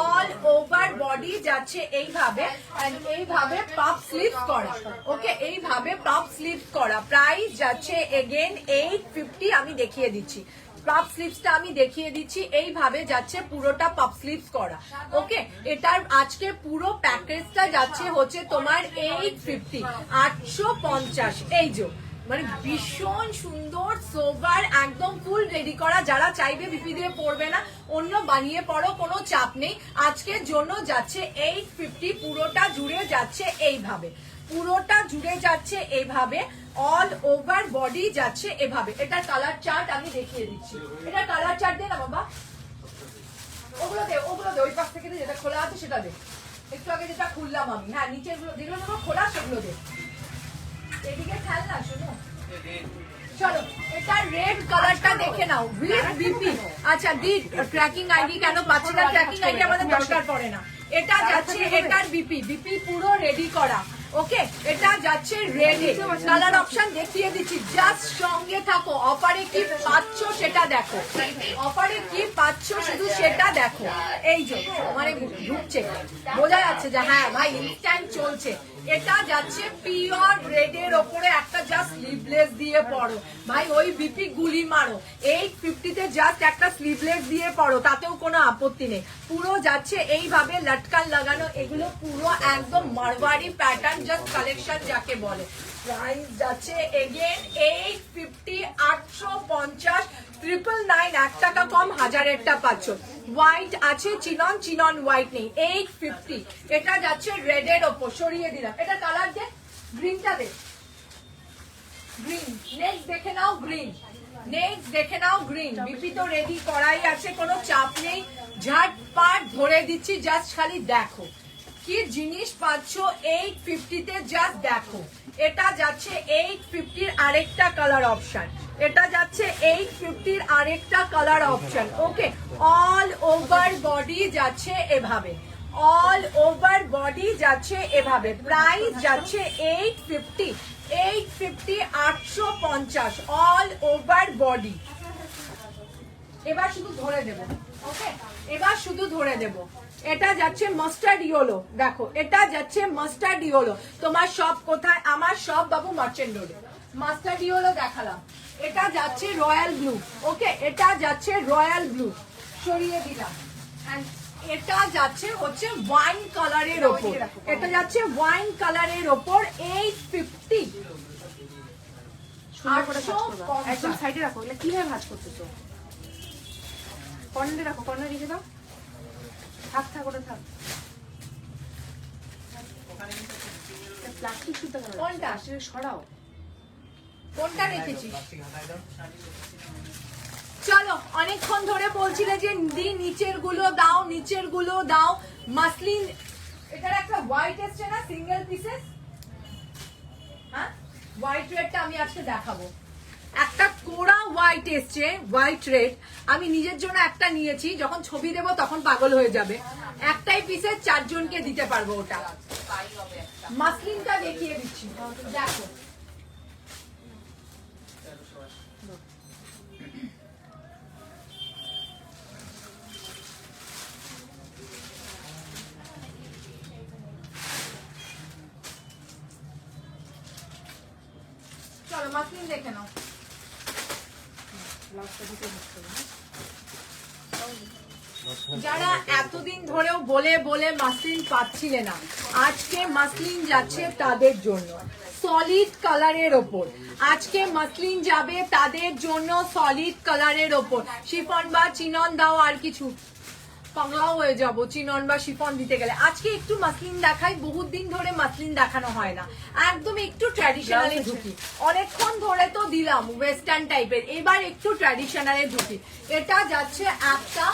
অল ওভার বডি যাচ্ছে এইভাবে, এন্ড এইভাবে পাফ স্লিভ করা, ওকে, এইভাবে পাফ স্লিভ করা। প্রাইস যাচ্ছে এগেন 850। আমি দেখিয়ে দিচ্ছি পাফ স্লিভসটা, আমি দেখিয়ে দিচ্ছি। এইভাবে যাচ্ছে পুরোটা পাফ স্লিভস করা, ওকে। এটার আজকে পুরো প্যাকেজটা যাচ্ছে হচ্ছে তোমার 850, 850। এই যে মানে ভীষণ সুন্দর সোভার, একদম ফুল রেডি করা। যারা চাইবে বিপি দিয়ে পরবে না, অন্য বানিয়ে পড়ো, কোনো চাপ নেই। আজকের জন্য যাচ্ছে 850, পুরোটা জুড়ে যাচ্ছে এইভাবে, পুরোটা জুড়ে যাচ্ছে এইভাবে, অল ওভার বডি যাচ্ছে এভাবে। এটা কালার চার্ট আমি দেখিয়ে দিচ্ছি, এটা কালার চার্ট দে না বাবা, ওগুলো দে ওই পাশ থেকে যেটা খোলা আছে সেটা দে। একটু আগে যেটা খুললাম আমি, হ্যাঁ নিচের গুলো যেগুলো খোলা সেগুলো দে। এদিকে খেয়াল না, শোনো। চলো এটা রেড কালারটা দেখে নাও, উইথ বিপি। আচ্ছা দি ট্র্যাকিং আইডি কেন পাচ্ছি না, ট্র্যাকিং আইডি আমাদের দরকার পড়ে না। এটা যাচ্ছে এটার বিপি পুরো রেডি করা, ওকে। এটা যাচ্ছে রেডি, কালার অপশন দেখিয়ে দিচ্ছি, জাস্ট সঙ্গে থাকো। অফারে কি পাচ্ছ সেটা দেখো, অফারে কি পাচ্ছ শুধু সেটা দেখো। এই যে মানে ঢুকছে, বোঝা যাচ্ছে যে হ্যাঁ ভাই ইনস্ট্যান্ট চলছে। এটা যাচ্ছে পিওর রেডের ওপরে একটা জাস্ট স্লিভলেস দিয়ে পড়ো ভাই, ওই বিপি গুলি মারো। 850-তে জাস্ট একটা স্লিভলেস দিয়ে পড়ো, তাতেও কোনো আপত্তি নেই। পুরো যাচ্ছে এইভাবে লটকান লাগানো, এগুলো পুরো একদম মারওয়ারি প্যাটার্ন, জাস্ট কালেকশন যাকে বলে। প্রাইস যাচ্ছে এগেন 850, 850, 999, 1 টাকা কম, 1000-এরটা পাচ্ছ। হোয়াইট আছে, চিনন হোয়াইট নেই, 850। এটা যাচ্ছে রেডের ওপর, সরিয়ে দিলাম। এটা কালার দে, গ্রিনটা দে, গ্রিন। নেক্সট দেখে নাও গ্রিন, বিপি তো রেডি করাই আছে, কোনো চাপ নেই, ঝটপট ধরে দিচ্ছি, জাস্ট খালি দেখো কি জিনিস পাচ্ছ 850-তে, জাস্ট দেখো। এটা যাচ্ছে 850-র আরেকটা কালার অপশন, এটা যাচ্ছে 850-র আরেকটা কালার অপশন, ওকে। অল ওভার বডি যাচ্ছে এভাবে, অল ওভার বডি যাচ্ছে এভাবে। প্রাইস যাচ্ছে 850, 850, অল ওভার বডি। এবার শুধু ধরে দেব, ওকে, এবার শুধু ধরে দেব। এটা যাচ্ছে মাস্টার্ড ইয়েলো, দেখো এটা যাচ্ছে মাস্টার্ড ইয়েলো। তোমার সব কোথায়? আমার সব বাবু মার্চেন্ট রোডে। মাস্টার্ড ইয়েলো দেখালাম। এটা যাচ্ছে রয়্যাল ব্লু, ওকে, এটা যাচ্ছে রয়্যাল ব্লু, সরিয়ে দিলাম। এটা যাচ্ছে হচ্ছে ওয়াইন কালারের ওপর, এটা যাচ্ছে ওয়াইন কালারের ওপর 850। একদম সাইডে রাখো, এগুলো কিভাবে ভাঁজ করতেছো? কর্নারে রাখো, কর্নারে রেখে দাও, থাক ওটা থাক। প্লাস্টিক সুতা কোনটা সরাও, কোনটা রেখেছিস? চলো অনেকক্ষণ ধরে বলছিলে যে দি নিচের গুলো দাও, মাসলিন। এটার একটা হোয়াইট এসছে না, সিঙ্গেল পিসেস, হ্যাঁ হোয়াইট রেডটা আমি আজকে দেখাবো। একটা কোড়া হোয়াইট, হোয়াইট এসছে, হোয়াইট রেড। আমি নিজের জন্য একটা নিয়েছি, যখন ছবি দেবো তখন পাগল হয়ে যাবে। একটাই পিসে 4 জনকে দিতে পারবো ওটা। তাই হবে একটা। মাসলিনটা দেখিয়ে দিচ্ছি, দেখো। চলো মাসলিন দেখে নাও। যারা এতদিন ধরেও বলে বলে মাসলিন পাচ্ছিলে না, আজকে মাসলিন যাচ্ছে তাদের জন্য সলিড কালারের ওপর। আজকে মাসলিন যাবে তাদের জন্য সলিড কালারের ওপর। শিফন বা চিনন দাও, আর কিছু পাগলাও হয়ে যাবো চিনন বা শিফন দিতে গেলে। আজকে একটু মাসলিন দেখাই, বহুত দিন ধরে মাসলিন দেখানো হয় না, একদম একটু ট্র্যাডিশনালে ঢুকি। অনেকক্ষণ ধরে তো দিলাম ওয়েস্টার্ন টাইপের, এবার একটু ট্র্যাডিশনালে ঢুকি। এটা যাচ্ছে একটা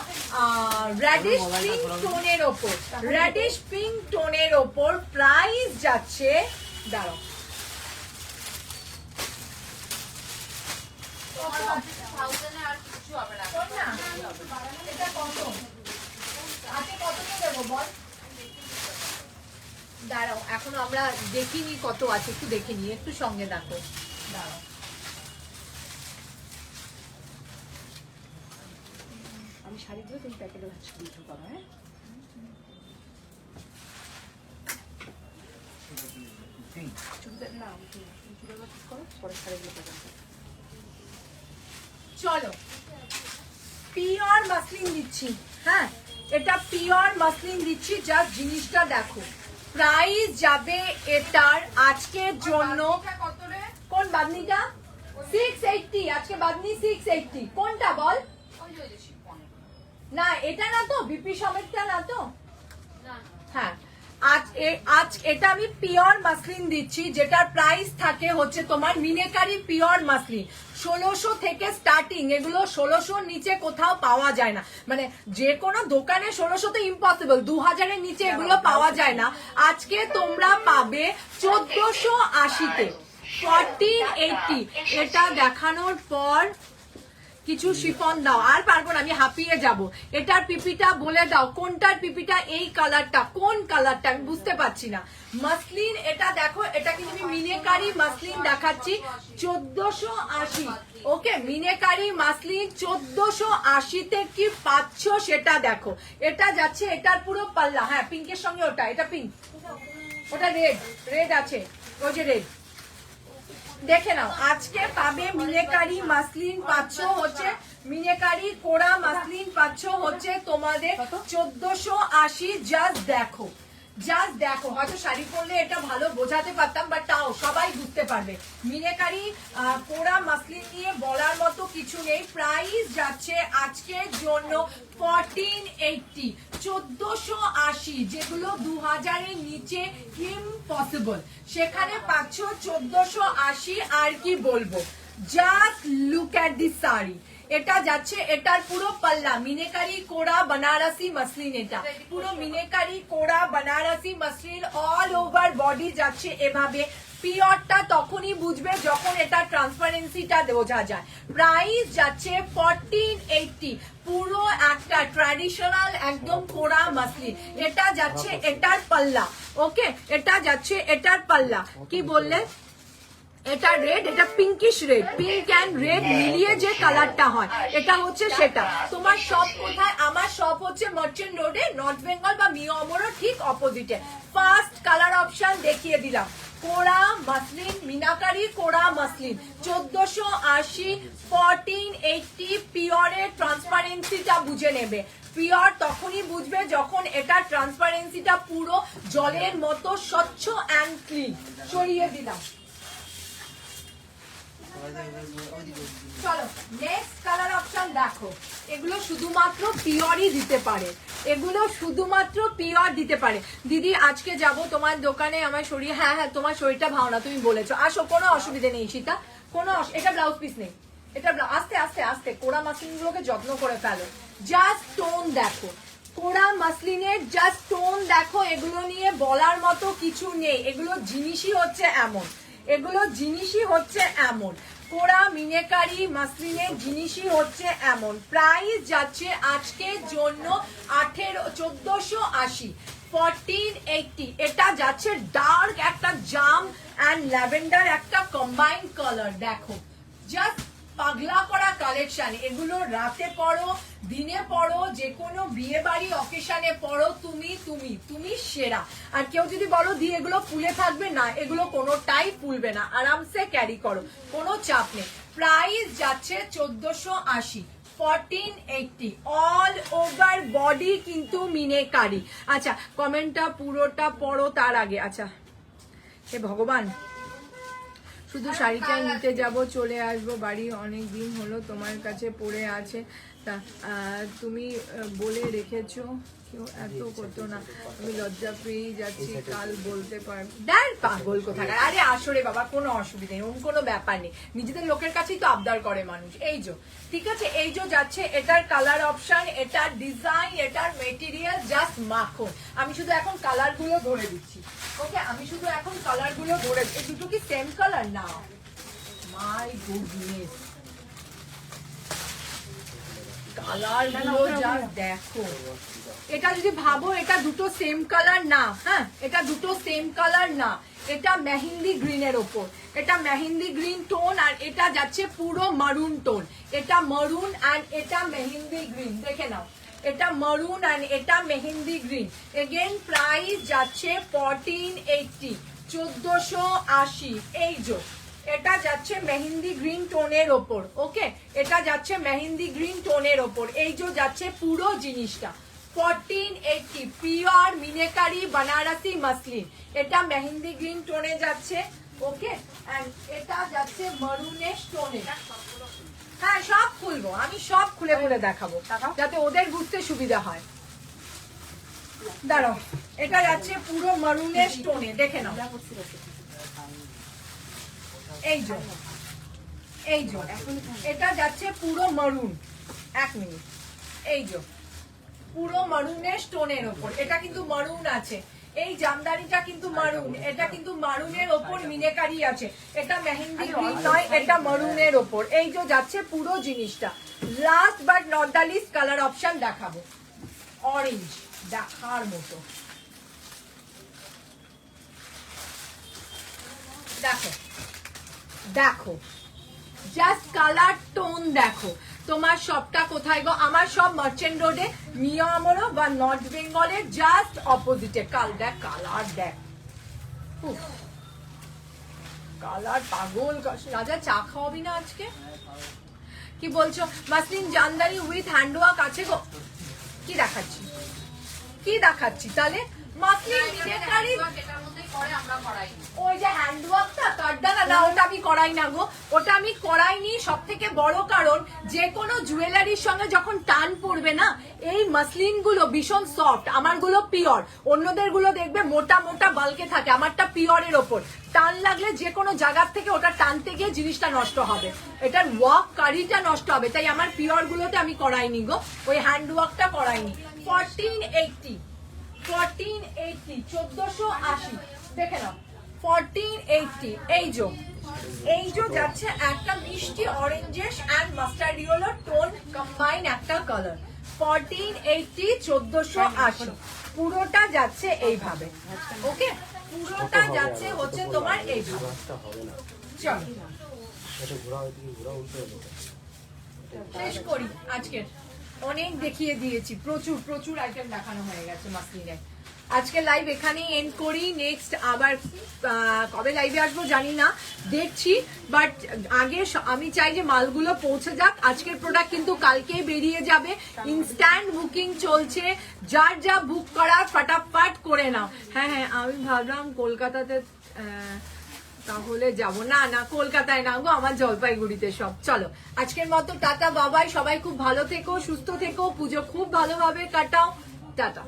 রেডিশ পিঙ্ক টোনের ওপর, রেডিশ পিঙ্ক টোনের ওপর। প্রাইস যাচ্ছে, দাঁড়াও, থাউজেন্ডে আর কিছু হবে না। এটা কত? আজকে কত দেবো বল? দাঁড়াও, এখনো আমরা দেখিনি কত আছে, একটু দেখে নি, একটু সঙ্গে দেখো। দাঁড়াও, আমি শাড়ি ধরে তুমি প্যাকেটে ছবি করো। হ্যাঁ, চুড়িদার না, চুড়িদার ঠিক করো, পরে শাড়িগুলো পাঠাবো। চলো পিওর মাসলিন দিচ্ছি। হ্যাঁ, এটা পিওর মাসলিন দিচ্ছি, যা জিনিসটা দেখো। প্রাইস যাবে এটার আজকের জন্য কত রে? কোন বাদনিটা? 680। আজকে বাদনি 680। কোনটা বল? ওই যে শিফন। না এটা না তো, বিপি সমেতটা না তো? না হ্যাঁ, আজ এটা আমি পিওর মাসলিন দিচ্ছি, যেটার প্রাইস থাকে হচ্ছে তোমার মিনেকারি পিওর মাসলিন 1600 থেকে স্টার্টিং। এগুলো 1600 নিচে কোথাও পাওয়া যায় না, মানে যে কোনো দোকানে 1600 তো ইম্পসিবল, 2000-এর নিচে এগুলো পাওয়া যায় না। আজকে তোমরা পাবে 1480-তে, 1480। এটা দেখানোর পর কিছু শিফন দাও, আর পারবো না, আমি হাঁপিয়ে যাব। এটার পিপিটা বলে দাও, কোনটার পিপিটা? এই কালারটা, কোন কালারটা আমি বুঝতে পারছি না। মাসলিন এটা দেখো, এটা কিন্তু আমি মিনেকারি মাসলিন দেখাচ্ছি 1480। ওকে, মিনেকারি মাসলিন 1480-তে কি পাচ্ছ সেটা দেখো। এটা যাচ্ছে, এটার পুরো পাল্লা, হ্যাঁ পিঙ্কের সঙ্গে ওটা, এটা পিঙ্ক, ওটা রেড, রেড আছে, ওই যে রেড। দেখে নাও, আজকে পাবে মিনেকারি মাসলিন পাচ্ছ হচ্ছে, মিনেকারি কোড়া মাসলিন পাচ্ছ হচ্ছে তোমাদের 1480। জাস্ট দেখো, জাস্ট দেখো। হয়তো শাড়ি পরলে এটা ভালো বোঝাতে পারতাম, বাট তাও সবাই বুঝতে পারবে। মিনেকারি কোড়া মাসলিন নিয়ে বলার মতো কিছু নেই। প্রাইস যাচ্ছে আজকের জন্য 1480, 1480, যেগুলো 2000-এর নিচে ইম্পসিবল, সেখানে পাচ্ছ 1480। আর কি বলবো, just look at this sari. এটা যাচ্ছে, এটার পুরো পাল্লা মিনেকারি কোড়া বানারসি মসলিন, এটা পুরো মিনেকারি কোড়া Banarasi muslin, all over body যাচ্ছে এভাবে। পিওরটা তখনই বুঝবে যখন এটা ট্রান্সপারেন্সিটা বোঝা যায়। প্রাইস যাচ্ছে 1480, পুরো একটা ট্র্যাডিশনাল একদম কোড়া মসলিন। এটা যাচ্ছে এটার পাল্লা। ওকে, এটা যাচ্ছে এটার পাল্লা। কি বললে? এটা রেড, এটা pinkish red, pink and red মিলিয়ে যে কালারটা হয়, এটা হচ্ছে সেটা। তোমার শপ কোথায়? আমার শপ হচ্ছে মার্চেন্ট রোডে, নর্থ বেঙ্গল বা মিয়ামোরও ঠিক অপোজিটে। ফার্স্ট কালার অপশন দেখিয়ে দিলাম, কোড়া মাসলিন, মিনাকারি কোড়া মাসলিন 1480, 1480। পিওরের ট্রান্সপারেন্সিটা বুঝে নেবে। পিওর তখনই বুঝবে যখন এটা ট্রান্সপারেন্সিটা পুরো জলের মতো স্বচ্ছ অ্যান্ড ক্লিন। সরিয়ে দিলাম। চলো নেক্সট কালার অপশন দেখো। এগুলো শুধুমাত্র পিওরই দিতে পারে, এগুলো শুধুমাত্র পিওর দিতে পারে। দিদি আজকে যাব তোমার দোকানে, আমার শরীর, হ্যাঁ হ্যাঁ তোমার শরীরটা ভালো না, তুমি বলেছো, আসো, কোনো অসুবিধা নেই সীতা, কোনো এটা ব্লাউজ পিস নেই, এটা আস্তে আস্তে আস্তে কোড়া মাসলিন গুলোকে যত্ন করে ফেলো। জাস্ট টোন দেখো, কোড়া মাসলিনের জাস্ট টোন দেখো। এগুলো নিয়ে বলার মতো কিছু নেই, এগুলো জিনিসই হচ্ছে এমন, এগুলো জিনিসই হচ্ছে এমন। কোরা মিনেকারি মাসলিনের জিনিসই হচ্ছে এমন। প্রাইস যাচ্ছে আজকের জন্য 1480 1480। এটা যাচ্ছে ডার্ক একটা জাম অ্যান্ড ল্যাভেন্ডার একটা কম্বাইন্ড কালার। দেখো জাস্ট পাগলা করা কালেকশন। এগুলো রাতে পরো, দিনে পরো, যে কোনো বিয়ে বাড়ি অকেশনে পরো, তুমি সেরা। আর কেউ যদি বলো দি এগুলো ফুলে থাকবে, না, এগুলো কোনোটাই ফুলবে না, আরামসে ক্যারি করো, কোনো চাপ নেই। প্রাইস যাচ্ছে 1480 1480 অল ওভার বডি কিন্তু মিনেকারি। আচ্ছা কমেন্টটা পুরোটা পড়ো তার আগে। আচ্ছা হে ভগবান, শুধু শাড়িটাই নিতে যাব, চলে আসবো বাড়ি, অনেক দিন হলো তোমার কাছে পড়ে আছে, তা তুমি বলে রেখেছো কেউ এত করতো না, আমি লজ্জা পেয়ে যাচ্ছি, কাল বলতে পারবো। দেখ পাগল কোথাকার, আরে আসরে বাবা কোনো অসুবিধা নেই, কোনো ব্যাপার নেই, নিজেদের লোকের কাছেই তো আবদার করে মানুষ। এই যে ঠিক আছে, এই যে যাচ্ছে, এটার কালার অপশন, এটার ডিজাইন, এটার মেটেরিয়াল জাস্ট মাখন। আমি শুধু এখন কালার গুলো ধরে দিচ্ছি, ওকে, আমি শুধু এখন কালার গুলো ধরে, এই দুটো কি সেম কালার? না, মাই গুডনেস, কালার গুলো জাস্ট দেখো। এটা যদি ভাবো এটা দুটো সেম কালার না, হ্যাঁ এটা দুটো সেম কালার না, এটা মেহেন্দি গ্রিনের ওপর, এটা মেহেন্দি গ্রিন টোন, আর এটা যাচ্ছে পুরো মারুন টোন। এটা মারুন অ্যান্ড এটা মেহেন্দি গ্রিন, দেখে নাও, এটা মারুন অ্যান্ড এটা মেহেন্দি গ্রিন। এগেন প্রাইস যাচ্ছে 1480 1480। এই যে এটা যাচ্ছে মেহেন্দি গ্রিন টোনের ওপর, ওকে, এটা যাচ্ছে মেহেন্দি গ্রিন টোনের ওপর। এই যে যাচ্ছে পুরো জিনিসটা 1480 পিওর মিনেকারি বানারসি মাসলিন। এটা মেহেন্দি গ্রিন টোনে যাচ্ছে, ওকে, এন্ড এটা যাচ্ছে মারুনের টোনে। হ্যাঁ সব খুলবো, আমি সব খুলে খুলে দেখাবো যাতে ওদের বুঝতে সুবিধা হয়। দাঁড়াও, এটা যাচ্ছে পুরো মারুনের টোনে, দেখে নাও। এই যে এটা যাচ্ছে পুরো মারুন, এক মিনিট, এই যে পুরো মারুনের স্টোনের ওপর, এটা কিন্তু মারুন আছে, এই জামদানিটা কিন্তু মারুন, এটা কিন্তু মারুনের ওপর মিনেকারি আছে, এটা মেহেন্দি গ্রিন নয়, এটা মারুনের ওপর। এই যে যাচ্ছে পুরো জিনিসটা। Last but not the least colour option দেখাবো, অরেঞ্জ দেখার মতো। দেখো দেখো জাস্ট কালার টোন দেখো। তোমার সবটা কোথায় গো? আমার সব মার্চেন্ট রোডে, মিয়ামোড়ো বা নর্থ বেঙ্গলের জাস্ট অপোজিটে। দেখ কালার দেখ, কালার পাগল। রাজা চা খাওয়াবি না আজকে? কি বলছো? মাসলিন জামদানি উইথ হ্যান্ডওয়ার্ক আছে গো? কি দেখাচ্ছি, কি দেখাচ্ছি তাহলে? মাসলিন মিনেকারি ওই যে হ্যান্ডওয়ার্কটা কাটদানা, না ওটা আমি করাই না গো, ওটা আমি করাইনি। সব থেকে বড় কারণ, যে কোনো জুয়েলারির সঙ্গে যখন টান পড়বে না, এই মাসলিন গুলো ভীষণ সফট, আমার গুলো পিওর, অন্যদের গুলো দেখবে মোটা মোটা বালকে থাকে, আমারটা পিওরের ওপর, টান লাগলে যে কোনো জায়গার থেকে ওটা টানতে গিয়ে জিনিসটা নষ্ট হবে, এটার ওয়ার্ক কারিটা নষ্ট হবে, তাই আমার পিওর গুলোতে আমি করাইনি গো, ওই হ্যান্ডওয়ার্কটা করাইনি। 1480 1480 1480 দেখে নাও 1480। এই যে যাচ্ছে একটা মিষ্টি oranges and mustard yellow tone combine একটা কালার, 1480 1480। পুরোটা যাচ্ছে এইভাবে, ওকে, পুরোটা যাচ্ছে হচ্ছে তোমার এইভাবে। চলো শেষ করি আজকের, অনেক দেখিয়ে দিয়েছি, প্রচুর প্রচুর আইটেম দেখানো হয়ে গেছে মাসলিনের। আজকে লাইভ এখানেই এন্ড করি, নেক্সট আবার কবে লাইভে আসবো জানি না, দেখছি, বাট আগে আমি চাই যে মালগুলো পৌঁছে যাক। আজকের প্রোডাক্ট কিন্তু কালকেই বেরিয়ে যাবে, ইনস্ট্যান্ট বুকিং চলছে, যার যা বুক করা ফটাফট করে নাও। হ্যাঁ, আমি ভাবলাম কলকাতাতে তাহলে যাব, না কলকাতায় না গো, আমার জলপাইগুড়িতে সব। চলো আজকের মতো টাটা, বাবাই, সবাই খুব ভালো থেকো, সুস্থ থেকো, পুজো খুব ভালোভাবে কাটাও, টাটা।